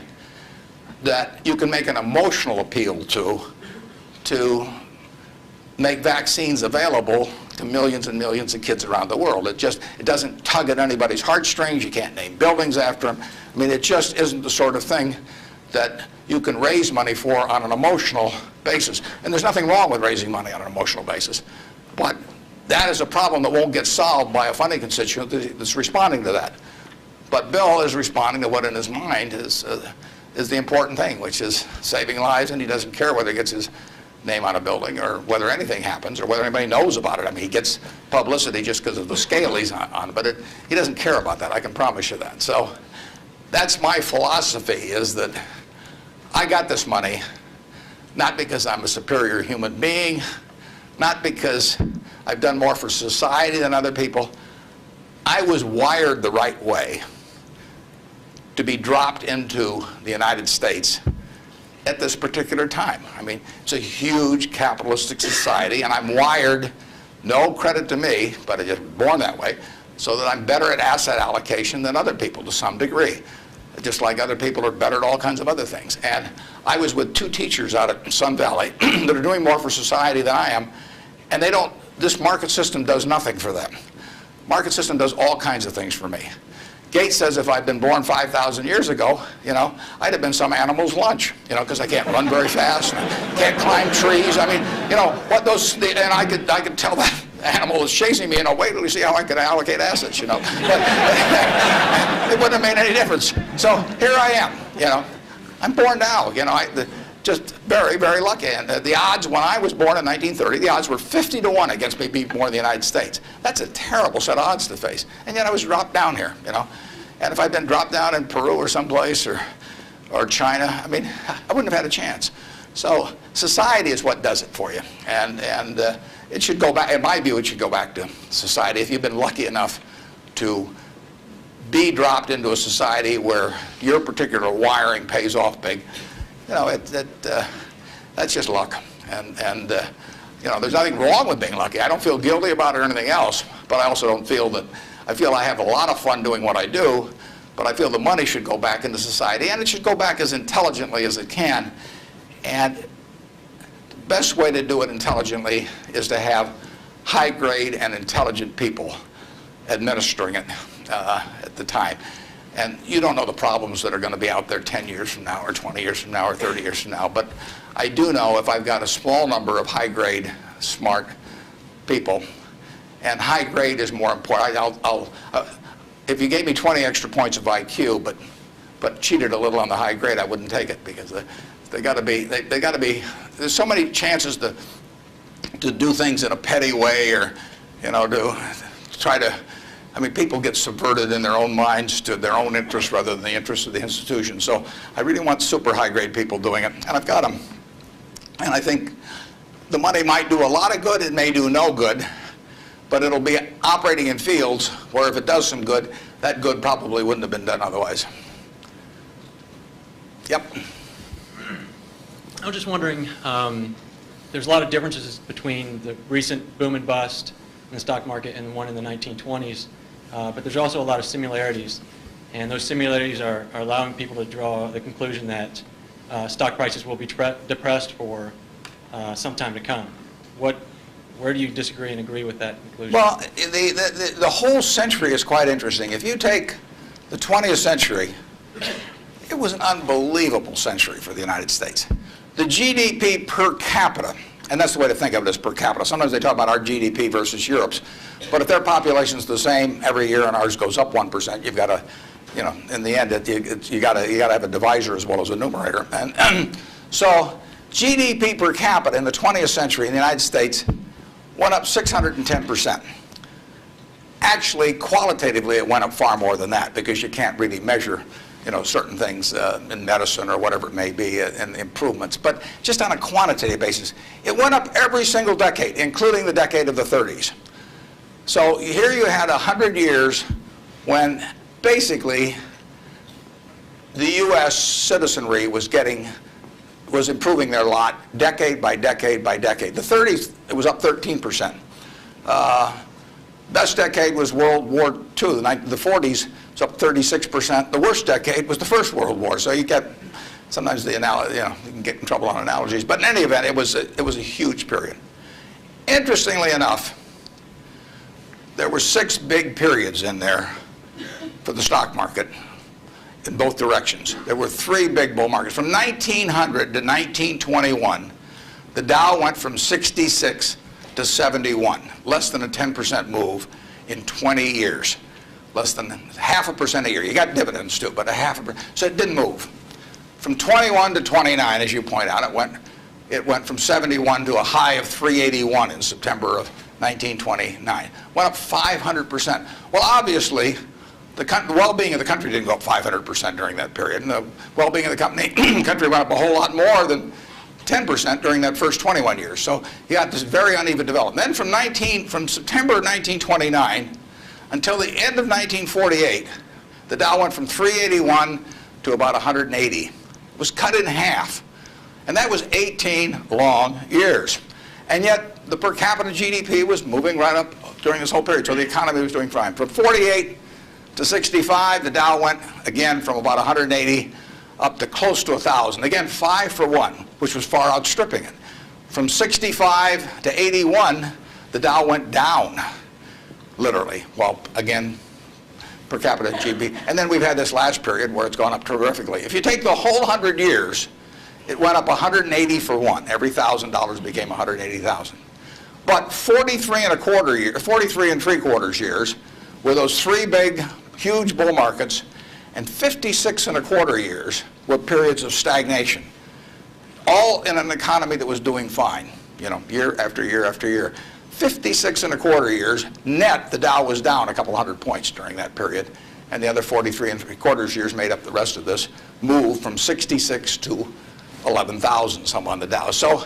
that you can make an emotional appeal to make vaccines available to millions and millions of kids around the world. It doesn't tug at anybody's heartstrings. You can't name buildings after them. It just isn't the sort of thing that you can raise money for on an emotional basis. And there's nothing wrong with raising money on an emotional basis. But that is a problem that won't get solved by a funding constituent that's responding to that. But Bill is responding to what in his mind is the important thing, which is saving lives, and he doesn't care whether he gets his name on a building or whether anything happens or whether anybody knows about it. He gets publicity just because of the scale he's on, but he doesn't care about that. I can promise you that. So that's my philosophy, is that I got this money not because I'm a superior human being, not because I've done more for society than other people. I was wired the right way to be dropped into the United States at this particular time. It's a huge capitalistic society, and I'm wired, no credit to me, but I just born that way, so that I'm better at asset allocation than other people to some degree. Just like other people are better at all kinds of other things. And I was with 2 teachers out at Sun Valley that are doing more for society than I am, and this market system does nothing for them. Market system does all kinds of things for me. Gates says if I'd been born 5,000 years ago, I'd have been some animal's lunch, because I can't run very fast, and I can't climb trees. And I could tell that animal is chasing me, wait till you see how I can allocate assets, But it wouldn't have made any difference. So here I am, I'm born now, just very, very lucky. And the odds when I was born in 1930, the odds were 50 to 1 against me being born in the United States. That's a terrible set of odds to face. And yet I was dropped down here, And if I'd been dropped down in Peru or someplace or China, I wouldn't have had a chance. So society is what does it for you. And it should go back, in my view, it should go back to society. If you've been lucky enough to be dropped into a society where your particular wiring pays off big, that's just luck. And there's nothing wrong with being lucky. I don't feel guilty about it or anything else, but I also don't feel that, I feel I have a lot of fun doing what I do, but I feel the money should go back into society, and it should go back as intelligently as it can. And the best way to do it intelligently is to have high-grade and intelligent people administering it at the time. And you don't know the problems that are going to be out there 10 years from now or 20 years from now or 30 years from now. But I do know if I've got a small number of high-grade, smart people, and high-grade is more important. If you gave me 20 extra points of IQ, but cheated a little on the high grade, I wouldn't take it, because they got to be. There's so many chances to do things in a petty way, or to try to. People get subverted in their own minds to their own interests rather than the interests of the institution. So I really want super high-grade people doing it, and I've got them. And I think the money might do a lot of good, it may do no good, but it'll be operating in fields where if it does some good, that good probably wouldn't have been done otherwise. Yep. I was just wondering, there's a lot of differences between the recent boom and bust in the stock market and the one in the 1920s. But there's also a lot of similarities, and those similarities are allowing people to draw the conclusion that stock prices will be depressed for some time to come. Where do you disagree and agree with that conclusion? Well, the whole century is quite interesting. If you take the 20th century It was an unbelievable century for the United States. The GDP per capita, and that's the way to think of it as per capita. Sometimes they talk about our GDP versus Europe's, but if their population's the same every year and ours goes up 1%, you've got to, you know, in the end, you got to have a divisor as well as a numerator. And so GDP per capita in the 20th century in the United States went up 610%. Actually, qualitatively, it went up far more than that because you can't really measure, you know, certain things in medicine or whatever it may be and improvements. But just on a quantitative basis, it went up every single decade, including the decade of the 30s. So here you had 100 years when basically the U.S. citizenry was improving their lot decade by decade by decade. The 30s, it was up 13%. Best decade was World War II. The 40s, it's up 36%. The worst decade was the First World War. So you get sometimes you can get in trouble on analogies. But in any event, it was a huge period. Interestingly enough, there were 6 big periods in there for the stock market in both directions. There were 3 big bull markets. From 1900 to 1921, the Dow went from 66 to 71, less than a 10% move in 20 years, less than 0.5% a year. You got dividends too, but 0.5%. So it didn't move. From 21 to 29, as you point out, it went from 71 to a high of 381 in September of 1929. Went up 500%. Well, obviously, the well-being of the country didn't go up 500% during that period, and the well-being of the country went up a whole lot more than 10% during that first 21 years. So you got this very uneven development. Then from September of 1929 until the end of 1948, the Dow went from 381 to about 180. It was cut in half. And that was 18 long years. And yet the per capita GDP was moving right up during this whole period. So the economy was doing fine. From 48 to 65, the Dow went again from about 180 up to close to 1,000. Again, 5 for 1, which was far outstripping it. From 65 to 81, the Dow went down, literally. Well, again, per capita GDP. And then we've had this last period where it's gone up terrifically. If you take the whole 100 years, it went up 180 for 1. Every $1,000 became 180,000. But 43 and 3/4 years were those 3 big, huge bull markets, and 56 and 1/4 years were periods of stagnation, all in an economy that was doing fine, you know, year after year after year. 56 and 1/4 years, net, the Dow was down a couple hundred points during that period, and the other 43 and 3/4 years made up the rest of this move from 66 to 11,000 some on the Dow. So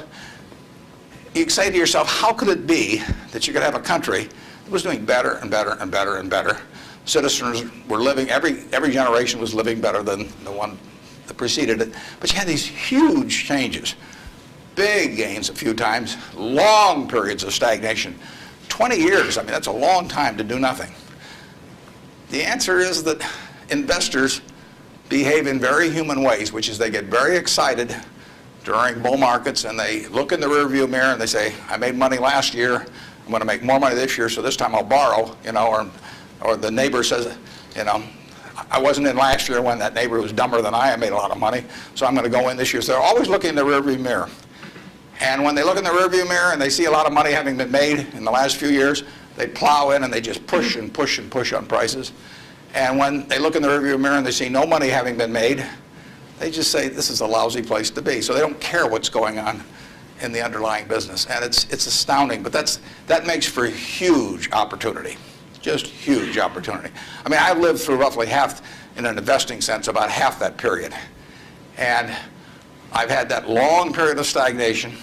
you say to yourself, how could it be that you could have a country that was doing better and better and better and better? Citizens were living, every generation was living better than the one that preceded it. But you had these huge changes. Big gains a few times, long periods of stagnation. 20 years, I mean, that's a long time to do nothing. The answer is that investors behave in very human ways, which is they get very excited during bull markets and they look in the rearview mirror and they say, I made money last year, I'm going to make more money this year, so this time I'll borrow, you know, or the neighbor says, you know, I wasn't in last year when that neighbor was dumber than I made a lot of money, so I'm going to go in this year. So they're always looking in the rearview mirror. And when they look in the rearview mirror and they see a lot of money having been made in the last few years, they plow in and they just push and push and push on prices. And when they look in the rearview mirror and they see no money having been made, they just say, this is a lousy place to be. So they don't care what's going on in the underlying business. And it's astounding, but that makes for huge opportunity. Just huge opportunity. I mean, I've lived through roughly half, in an investing sense, about half that period. And I've had that long period of stagnation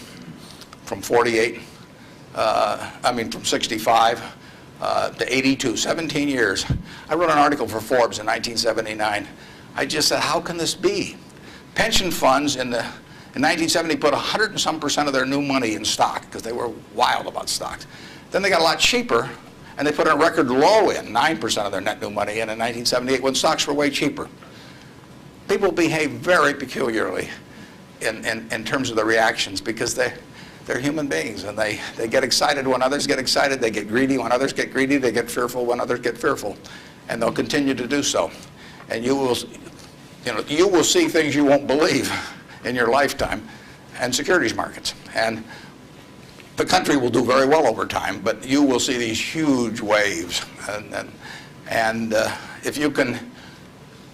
from 48, from 65 to 82, 17 years. I wrote an article for Forbes in 1979. I just said, how can this be? Pension funds in 1970 put 100 and some % of their new money in stock because they were wild about stocks. Then they got a lot cheaper, and they put a record low in, 9% of their net new money in 1978 when stocks were way cheaper. People behave very peculiarly in terms of the reactions because they're human beings, and they get excited when others get excited, they get greedy when others get greedy, they get fearful when others get fearful, and they'll continue to do so. And you you will see things you won't believe in your lifetime in securities markets. And the country will do very well over time, but you will see these huge waves. And if you can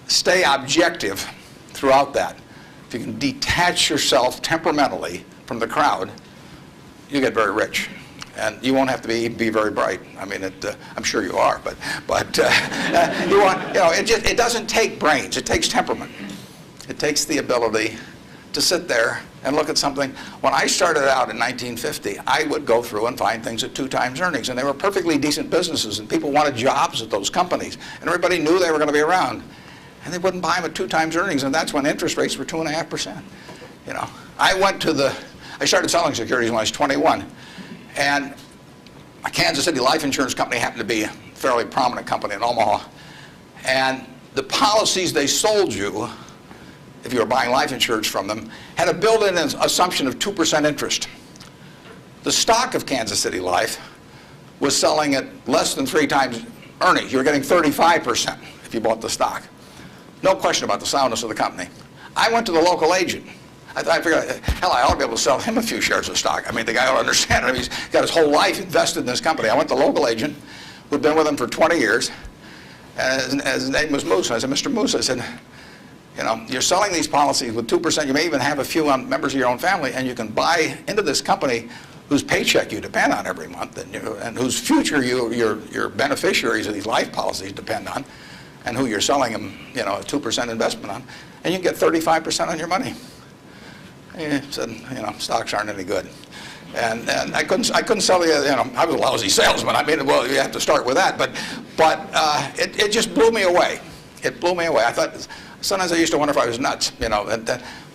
stay objective throughout that, if you can detach yourself temperamentally from the crowd, you get very rich. And you won't have to be very bright. I mean, I'm sure you are, but you want, it doesn't take brains. It takes temperament. It takes the ability to sit there and look at something. When I started out in 1950, I would go through and find things at 2 times earnings, and they were perfectly decent businesses, and people wanted jobs at those companies, and everybody knew they were going to be around, and they wouldn't buy them at 2 times earnings, and that's when interest rates were 2.5%. I started selling securities when I was 21. And a Kansas City life insurance company happened to be a fairly prominent company in Omaha. And the policies they sold you, if you were buying life insurance from them, had a built-in assumption of 2% interest. The stock of Kansas City Life was selling at less than 3 times earnings. You were getting 35% if you bought the stock. No question about the soundness of the company. I went to the local agent. I figured, hell, I ought to be able to sell him a few shares of stock. I mean, the guy ought to understand it. I mean, he's got his whole life invested in this company. I went to the local agent who'd been with him for 20 years, and his name was Moose. And I said, Mr. Moose, I said, you're selling these policies with 2%. You may even have a few members of your own family, and you can buy into this company whose paycheck you depend on every month, and whose future your beneficiaries of these life policies depend on, and who you're selling them, a 2% investment on, and you can get 35% on your money. He said, stocks aren't any good. And I couldn't sell you, I was a lousy salesman. I mean, well, you have to start with that. But it just blew me away. It blew me away. I thought, sometimes I used to wonder if I was nuts,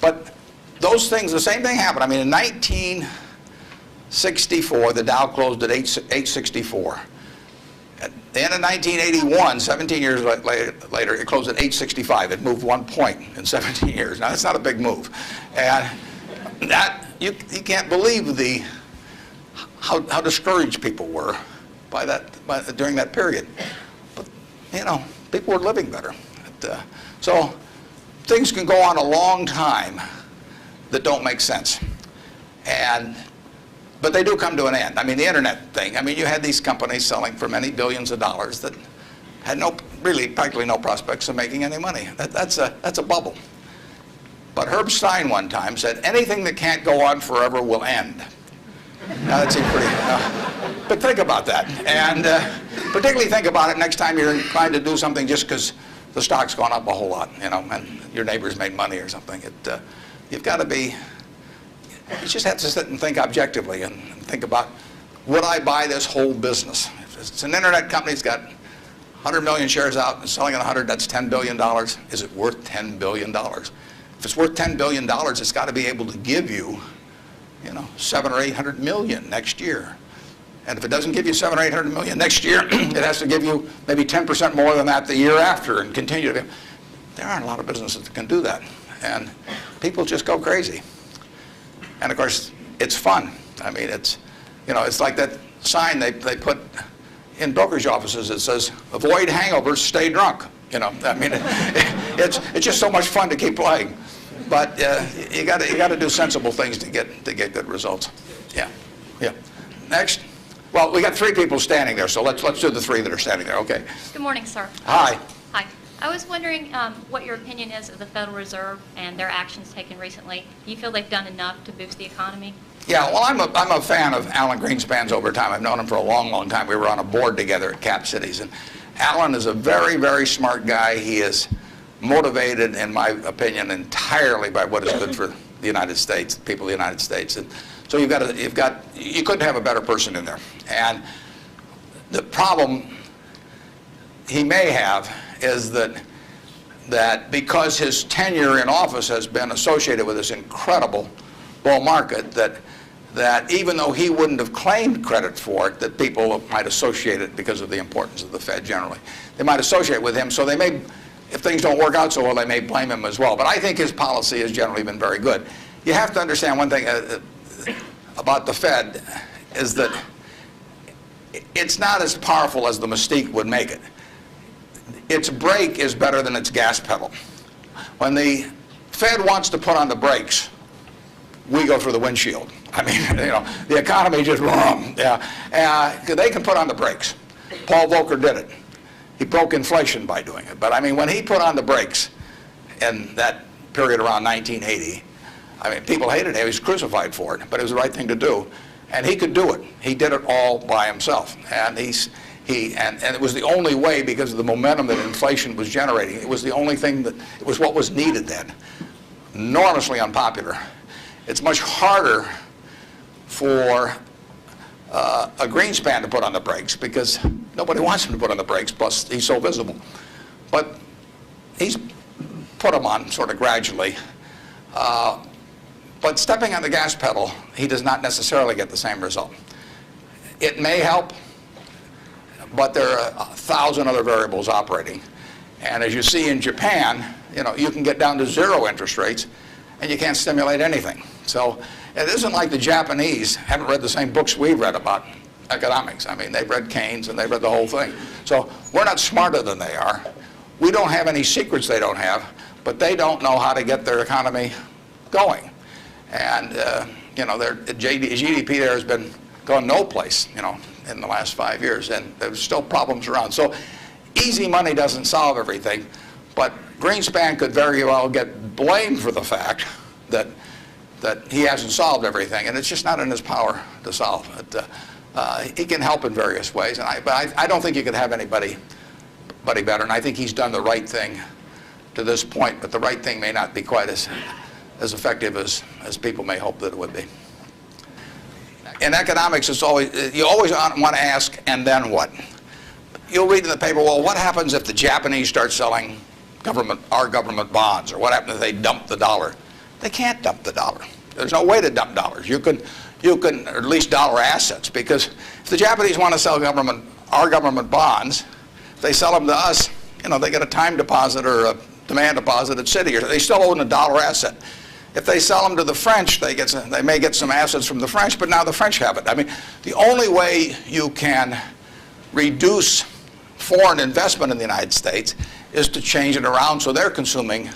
But those things, the same thing happened. I mean, in 1964, the Dow closed at 864. At the end of 1981, 17 years later, it closed at 865. It moved 1 point in 17 years. Now, that's not a big move. And that, you can't believe how discouraged people were during that period. But, people were living better. So things can go on a long time that don't make sense. But they do come to an end. I mean, the internet thing, you had these companies selling for many billions of dollars that had practically no prospects of making any money. That's a bubble. But Herb Stein one time said, anything that can't go on forever will end. Now, that seems pretty, but think about that. And particularly think about it next time you're inclined to do something just because the stock's gone up a whole lot, and your neighbor's made money or something. You've got to be, you just have to sit and think objectively and think about, would I buy this whole business? If it's an internet company that's got 100 million shares out and selling at 100, that's $10 billion. Is it worth $10 billion? If it's worth $10 billion, it's got to be able to give you, 700 or 800 million next year. And if it doesn't give you 700 or 800 million next year, it has to give you maybe 10% more than that the year after and continue to. There aren't a lot of businesses that can do that. And people just go crazy. And of course, it's fun. I mean, it's like that sign they put in brokerage offices that says, avoid hangovers, stay drunk. It's just so much fun to keep playing. But you got to do sensible things to get good results. Yeah. Next. Well, we got 3 people standing there, so let's do the 3 that are standing there. Okay. Good morning, sir. Hi. Hi. I was wondering what your opinion is of the Federal Reserve and their actions taken recently. Do you feel they've done enough to boost the economy? Yeah, well, I'm a fan of Alan Greenspan's over time. I've known him for a long, long time. We were on a board together at Cap Cities, and Alan is a very, very smart guy. He is motivated, in my opinion, entirely by what is good for the United States, the people of the United States. And so you couldn't have a better person in there. And the problem he may have is that because his tenure in office has been associated with this incredible bull market, that even though he wouldn't have claimed credit for it, that people might associate it because of the importance of the Fed generally. They might associate with him, so they may, if things don't work out so well, they may blame him as well. But I think his policy has generally been very good. You have to understand one thing about the Fed is that it's not as powerful as the mystique would make it. Its brake is better than its gas pedal. When the Fed wants to put on the brakes, we go through the windshield. I mean, the economy just, they can put on the brakes. Paul Volcker did it. He broke inflation by doing it. But I mean, when he put on the brakes in that period around 1980, I mean, people hated him. He was crucified for it, but it was the right thing to do. And he could do it. He did it all by himself. And and it was the only way, because of the momentum that inflation was generating. It was the only thing it was what was needed then. Enormously unpopular. It's much harder for a Greenspan to put on the brakes, because nobody wants him to put on the brakes, plus he's so visible. But he's put them on sort of gradually. But stepping on the gas pedal, he does not necessarily get the same result. It may help, but there are 1,000 other variables operating. And as you see in Japan, you can get down to 0 interest rates, and you can't stimulate anything. So it isn't like the Japanese haven't read the same books we've read about economics. I mean, they've read Keynes, and they've read the whole thing. So we're not smarter than they are. We don't have any secrets they don't have, but they don't know how to get their economy going. And, their GDP there has been gone no place, in the last 5 years, and there's still problems around. So easy money doesn't solve everything, but Greenspan could very well get blamed for the fact that he hasn't solved everything, and it's just not in his power to solve it. He can help in various ways, but I don't think you could have anybody better, and I think he's done the right thing to this point, but the right thing may not be quite as effective as people may hope that it would be. In economics, you always want to ask, and then what? You'll read in the paper, well, what happens if the Japanese start selling our government bonds, or what happens if they dump the dollar? They can't dump the dollar. There's no way to dump dollars. You can, or at least dollar assets, because if the Japanese want to sell our government bonds, if they sell them to us, they get a time deposit or a demand deposit at Citi, or they still own a dollar asset. If they sell them to the French, they may get some assets from the French, but now the French have it. I mean, the only way you can reduce foreign investment in the United States is to change it around so they're consuming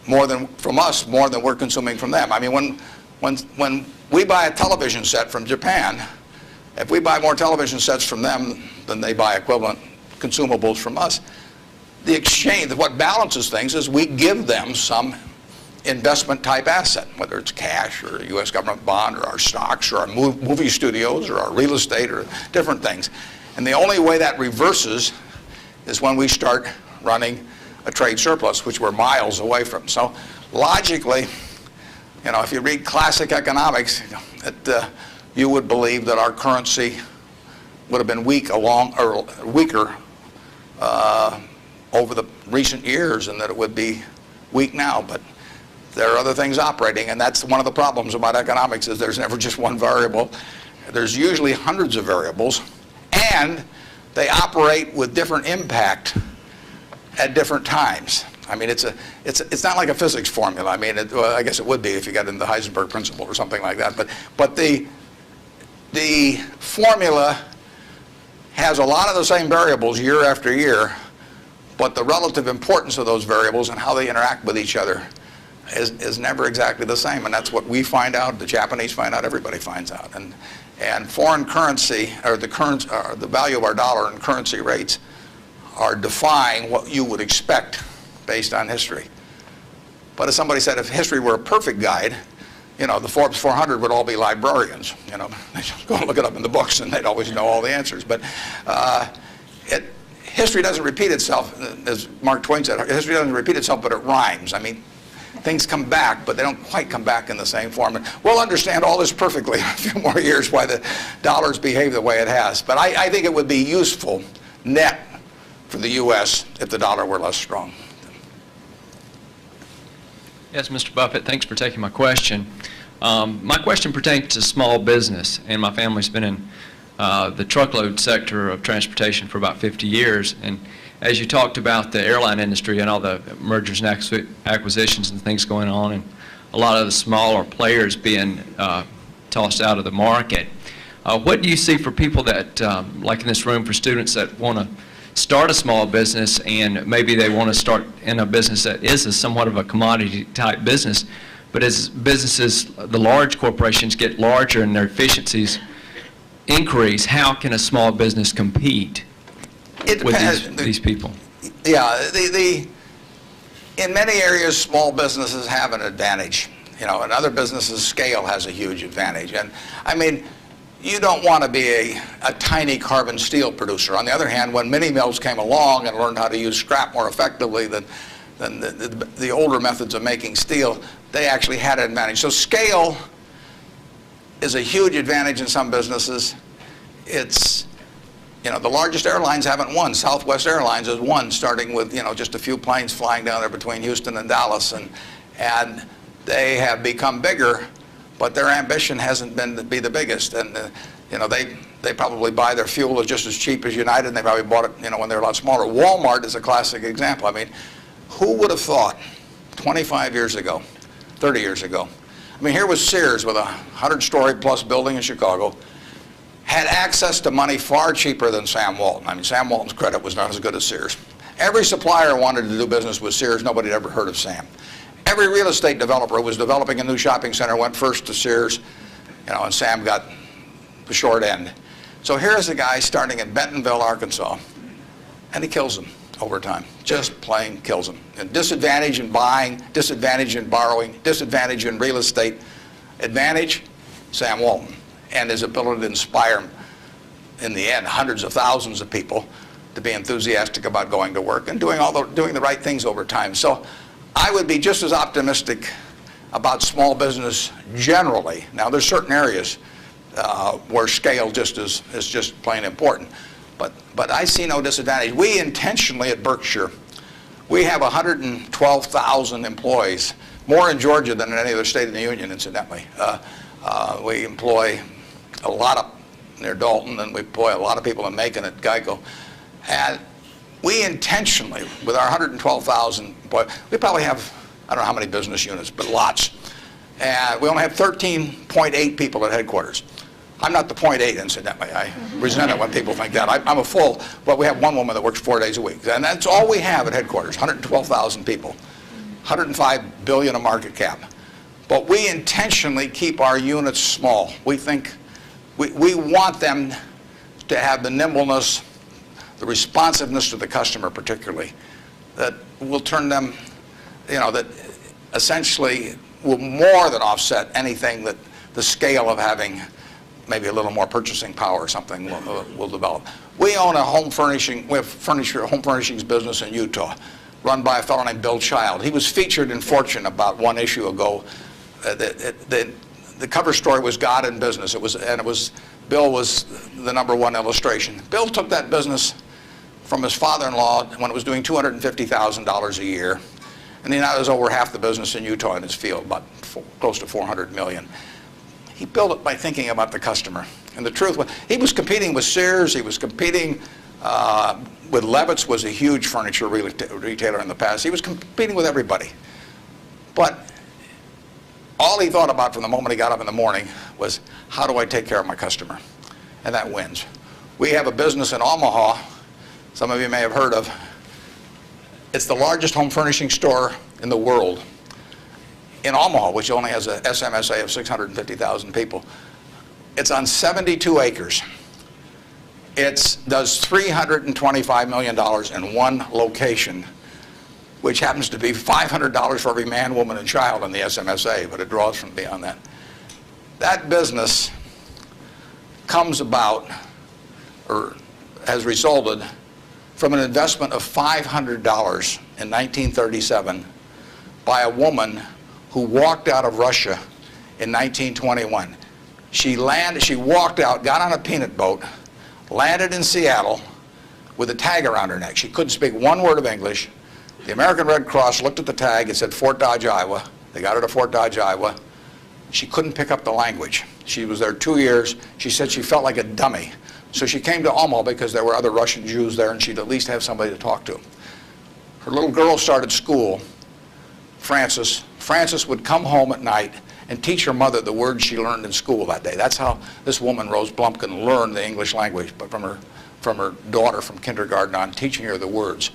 more than from us, more than we're consuming from them. I mean, when we buy a television set from Japan, if we buy more television sets from them than they buy equivalent consumables from us, the exchange, what balances things is we give them some investment type asset, whether it's cash or a U.S. government bond or our stocks or our movie studios or our real estate or different things. And the only way that reverses is when we start running a trade surplus, which we're miles away from. So logically, if you read classic economics, you would believe that our currency would have been weaker over the recent years, and that it would be weak now. But there are other things operating, and that's one of the problems about economics, is there's never just one variable. There's usually hundreds of variables, and they operate with different impact at different times. I mean, it's not like a physics formula. I mean, well, I guess it would be if you got into the Heisenberg principle or something like that. But the formula has a lot of the same variables year after year, but the relative importance of those variables and how they interact with each other is never exactly the same, and that's what we find out, the Japanese find out, everybody finds out. And foreign currency, or the value of our dollar and currency rates are defying what you would expect based on history. But as somebody said, if history were a perfect guide, the Forbes 400 would all be librarians. They just go and look it up in the books, and they'd always know all the answers. But history doesn't repeat itself, as Mark Twain said. History doesn't repeat itself, but it rhymes. I mean, things come back, but they don't quite come back in the same form. And we'll understand all this perfectly in a few more years, why the dollar's behaved the way it has. But I think it would be useful net for the U.S. if the dollar were less strong. Yes, Mr. Buffett, thanks for taking my question. My question pertains to small business, and my family's been in the truckload sector of transportation for about 50 years. And as you talked about the airline industry and all the mergers and acquisitions and things going on, and a lot of the smaller players being tossed out of the market, what do you see for people that, like in this room, for students that want to start a small business and maybe they want to start in a business that is somewhat of a commodity type business, but as businesses, the large corporations get larger and their efficiencies increase, how can a small business compete It with depends. these people? Yeah, in many areas, small businesses have an advantage. You know, in other businesses, scale has a huge advantage. And I mean, you don't want to be a tiny carbon steel producer. On the other hand, when mini mills came along and learned how to use scrap more effectively than the older methods of making steel, they actually had an advantage. So scale is a huge advantage in some businesses. It's, you know, the largest airlines haven't won. Southwest Airlines has won, starting with, you know, just a few planes flying down there between Houston and Dallas, and they have become bigger, but their ambition hasn't been to be the biggest. And you know, they probably buy their fuel just as cheap as United, and they probably bought it, you know, when they're a lot smaller. Walmart is a classic example. I mean, who would have thought 25 years ago, 30 years ago? I mean, here was Sears with a 100-story plus building in Chicago, had access to money far cheaper than Sam Walton. I mean, Sam Walton's credit was not as good as Sears. Every supplier wanted to do business with Sears. Nobody had ever heard of Sam. Every real estate developer who was developing a new shopping center went first to Sears, you know, and Sam got the short end. So here's a guy starting in Bentonville, Arkansas, and he kills them over time. Just plain kills them. And disadvantage in buying, disadvantage in borrowing, disadvantage in real estate. Advantage, Sam Walton, and his ability to inspire, in the end, hundreds of thousands of people to be enthusiastic about going to work and doing the right things over time. So I would be just as optimistic about small business generally. Now, there's certain areas where scale is just plain important. But I see no disadvantage. We intentionally at Berkshire, we have 112,000 employees, more in Georgia than in any other state in the union, incidentally. We employ a lot up near Dalton, and we employ a lot of people in Macon at Geico. And we intentionally, with our 112,000 employees, we probably have, I don't know how many business units, but lots. And we only have 13.8 people at headquarters. I'm not the 0.8, incidentally. I resent it when people think that. I'm a full, but we have one woman that works 4 days a week. And that's all we have at headquarters, 112,000 people, 105 billion a market cap. But we intentionally keep our units small. We think, we want them to have the nimbleness, the responsiveness to the customer particularly, that will turn them, you know, that essentially will more than offset anything that the scale of having maybe a little more purchasing power or something will develop. We own a home furnishings business in Utah, run by a fellow named Bill Child. He was featured in Fortune about one issue ago. The cover story was God in Business. Bill was the #1 illustration. Bill took that business from his father-in-law when it was doing $250,000 a year, and he now has over half the business in Utah in his field, about close to $400 million. He built it by thinking about the customer. And the truth was, he was competing with Sears, he was competing with Levitt's, was a huge furniture retailer in the past. He was competing with everybody. But all he thought about from the moment he got up in the morning was, how do I take care of my customer? And that wins. We have a business in Omaha, some of you may have heard of. It's the largest home furnishing store in the world. In Omaha, which only has a SMSA of 650,000 people. It's on 72 acres. It does $325 million in one location, which happens to be $500 for every man, woman, and child in the SMSA, but it draws from beyond that. That business comes about, or has resulted, from an investment of $500 in 1937 by a woman who walked out of Russia in 1921. She walked out, got on a peanut boat, landed in Seattle with a tag around her neck. She couldn't speak one word of English. The American Red Cross looked at the tag. It said Fort Dodge, Iowa. They got her to Fort Dodge, Iowa. She couldn't pick up the language. She was there 2 years. She said she felt like a dummy. So she came to Omaha because there were other Russian Jews there, and she'd at least have somebody to talk to. Her little girl started school, Frances. Frances would come home at night and teach her mother the words she learned in school that day. That's how this woman, Rose Blumpkin, learned the English language, but from her from her daughter from kindergarten on, teaching her the words.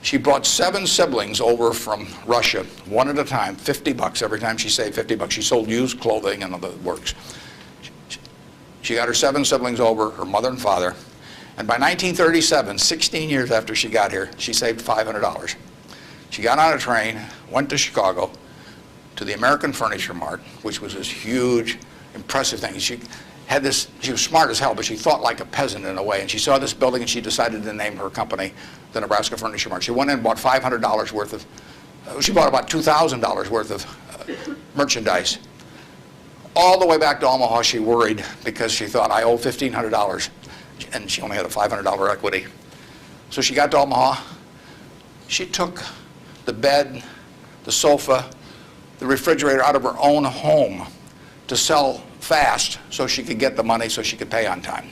She brought 7 siblings over from Russia, one at a time, $50 every time she saved $50. She sold used clothing and other works. She got her 7 siblings over, her mother and father, and by 1937, 16 years after she got here, she saved $500. She got on a train, went to Chicago, to the American Furniture Mart, which was this huge, impressive thing. She was smart as hell, but she thought like a peasant in a way, and she saw this building and she decided to name her company the Nebraska Furniture Mart. She went in and bought $500 worth of, she bought about $2,000 worth of merchandise. All the way back to Omaha, she worried because she thought, I owe $1,500, and she only had a $500 equity. So she got to Omaha. She took the bed, the sofa, the refrigerator out of her own home to sell fast so she could get the money so she could pay on time.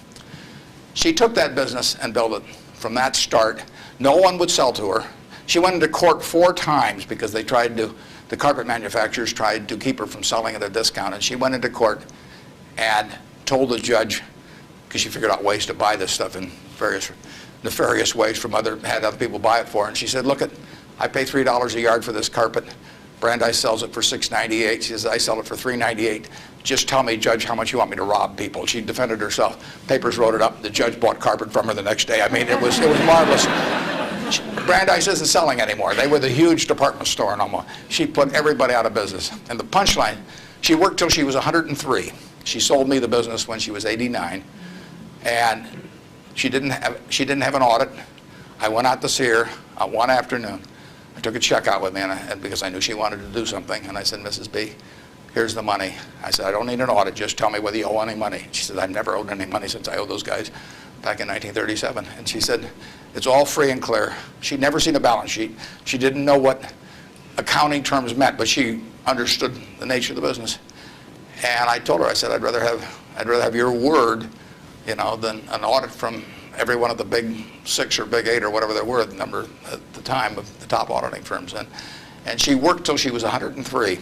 She took that business and built it from that start. No one would sell to her. She went into court 4 times because they tried to, the carpet manufacturers tried to keep her from selling at a discount, and she went into court and told the judge, because she figured out ways to buy this stuff in various nefarious ways from had other people buy it for her, and she said, look, I pay $3 a yard for this carpet. Brandeis sells it for $6.98. She says, I sell it for $3.98. Just tell me, Judge, how much you want me to rob people. She defended herself. Papers wrote it up. The judge bought carpet from her the next day. I mean, it was marvelous. Brandeis isn't selling anymore. They were the huge department store in Omaha. She put everybody out of business. And the punchline, she worked till she was 103. She sold me the business when she was 89. And she didn't have an audit. I went out to see her one afternoon. I took a check out with me because I knew she wanted to do something. And I said, Mrs. B, here's the money. I said, I don't need an audit. Just tell me whether you owe any money. She said, I've never owed any money since I owed those guys back in 1937. And she said, it's all free and clear. She'd never seen a balance sheet. She didn't know what accounting terms meant, but she understood the nature of the business. And I told her, I said, I'd rather have your word, than an audit from every one of the big 6 or big 8 or whatever there were, the number at the time of the top auditing firms. And she worked till she was 103.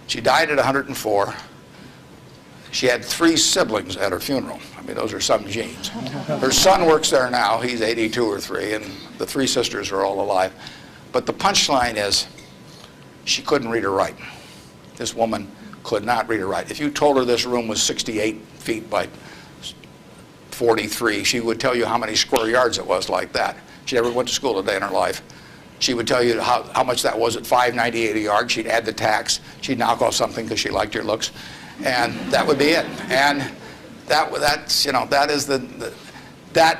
She died at 104. She had 3 siblings at her funeral. I mean, those are some genes. Her son works there now. He's 82 or 3, and the 3 sisters are all alive. But the punchline is, she couldn't read or write. This woman could not read or write. If you told her this room was 68 feet by 43, she would tell you how many square yards it was like that. She never went to school a day in her life. She would tell you how much that was at $5.98 a yard. She'd add the tax. She'd knock off something because she liked your looks. And that would be it. And that's that is that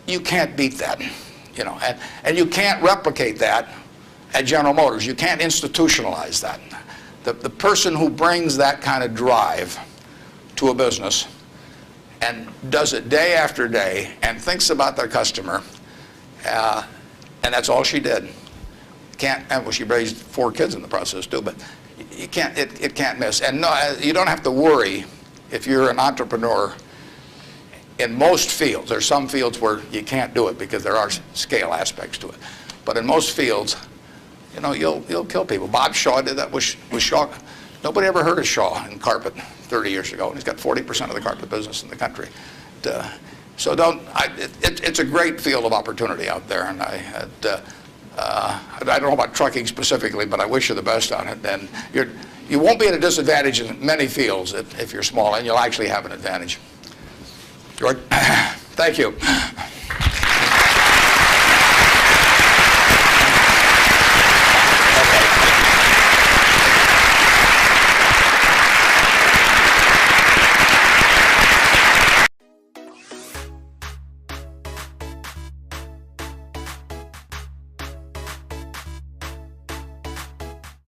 you can't beat that, and you can't replicate that at General Motors. You can't institutionalize that. The person who brings that kind of drive to a business and does it day after day and thinks about their customer, and that's all she did. Well, she raised 4 kids in the process too, but you can't. It can't miss. And no, you don't have to worry if you're an entrepreneur. In most fields, there's some fields where you can't do it because there are scale aspects to it. But in most fields, you'll kill people. Bob Shaw did that with Shaw. Nobody ever heard of Shaw in carpet 30 years ago, and he's got 40% of the carpet business in the country. So it's a great field of opportunity out there, and I don't know about trucking specifically, but I wish you the best on it. And you won't be at a disadvantage in many fields if you're small, and you'll actually have an advantage. George, thank you.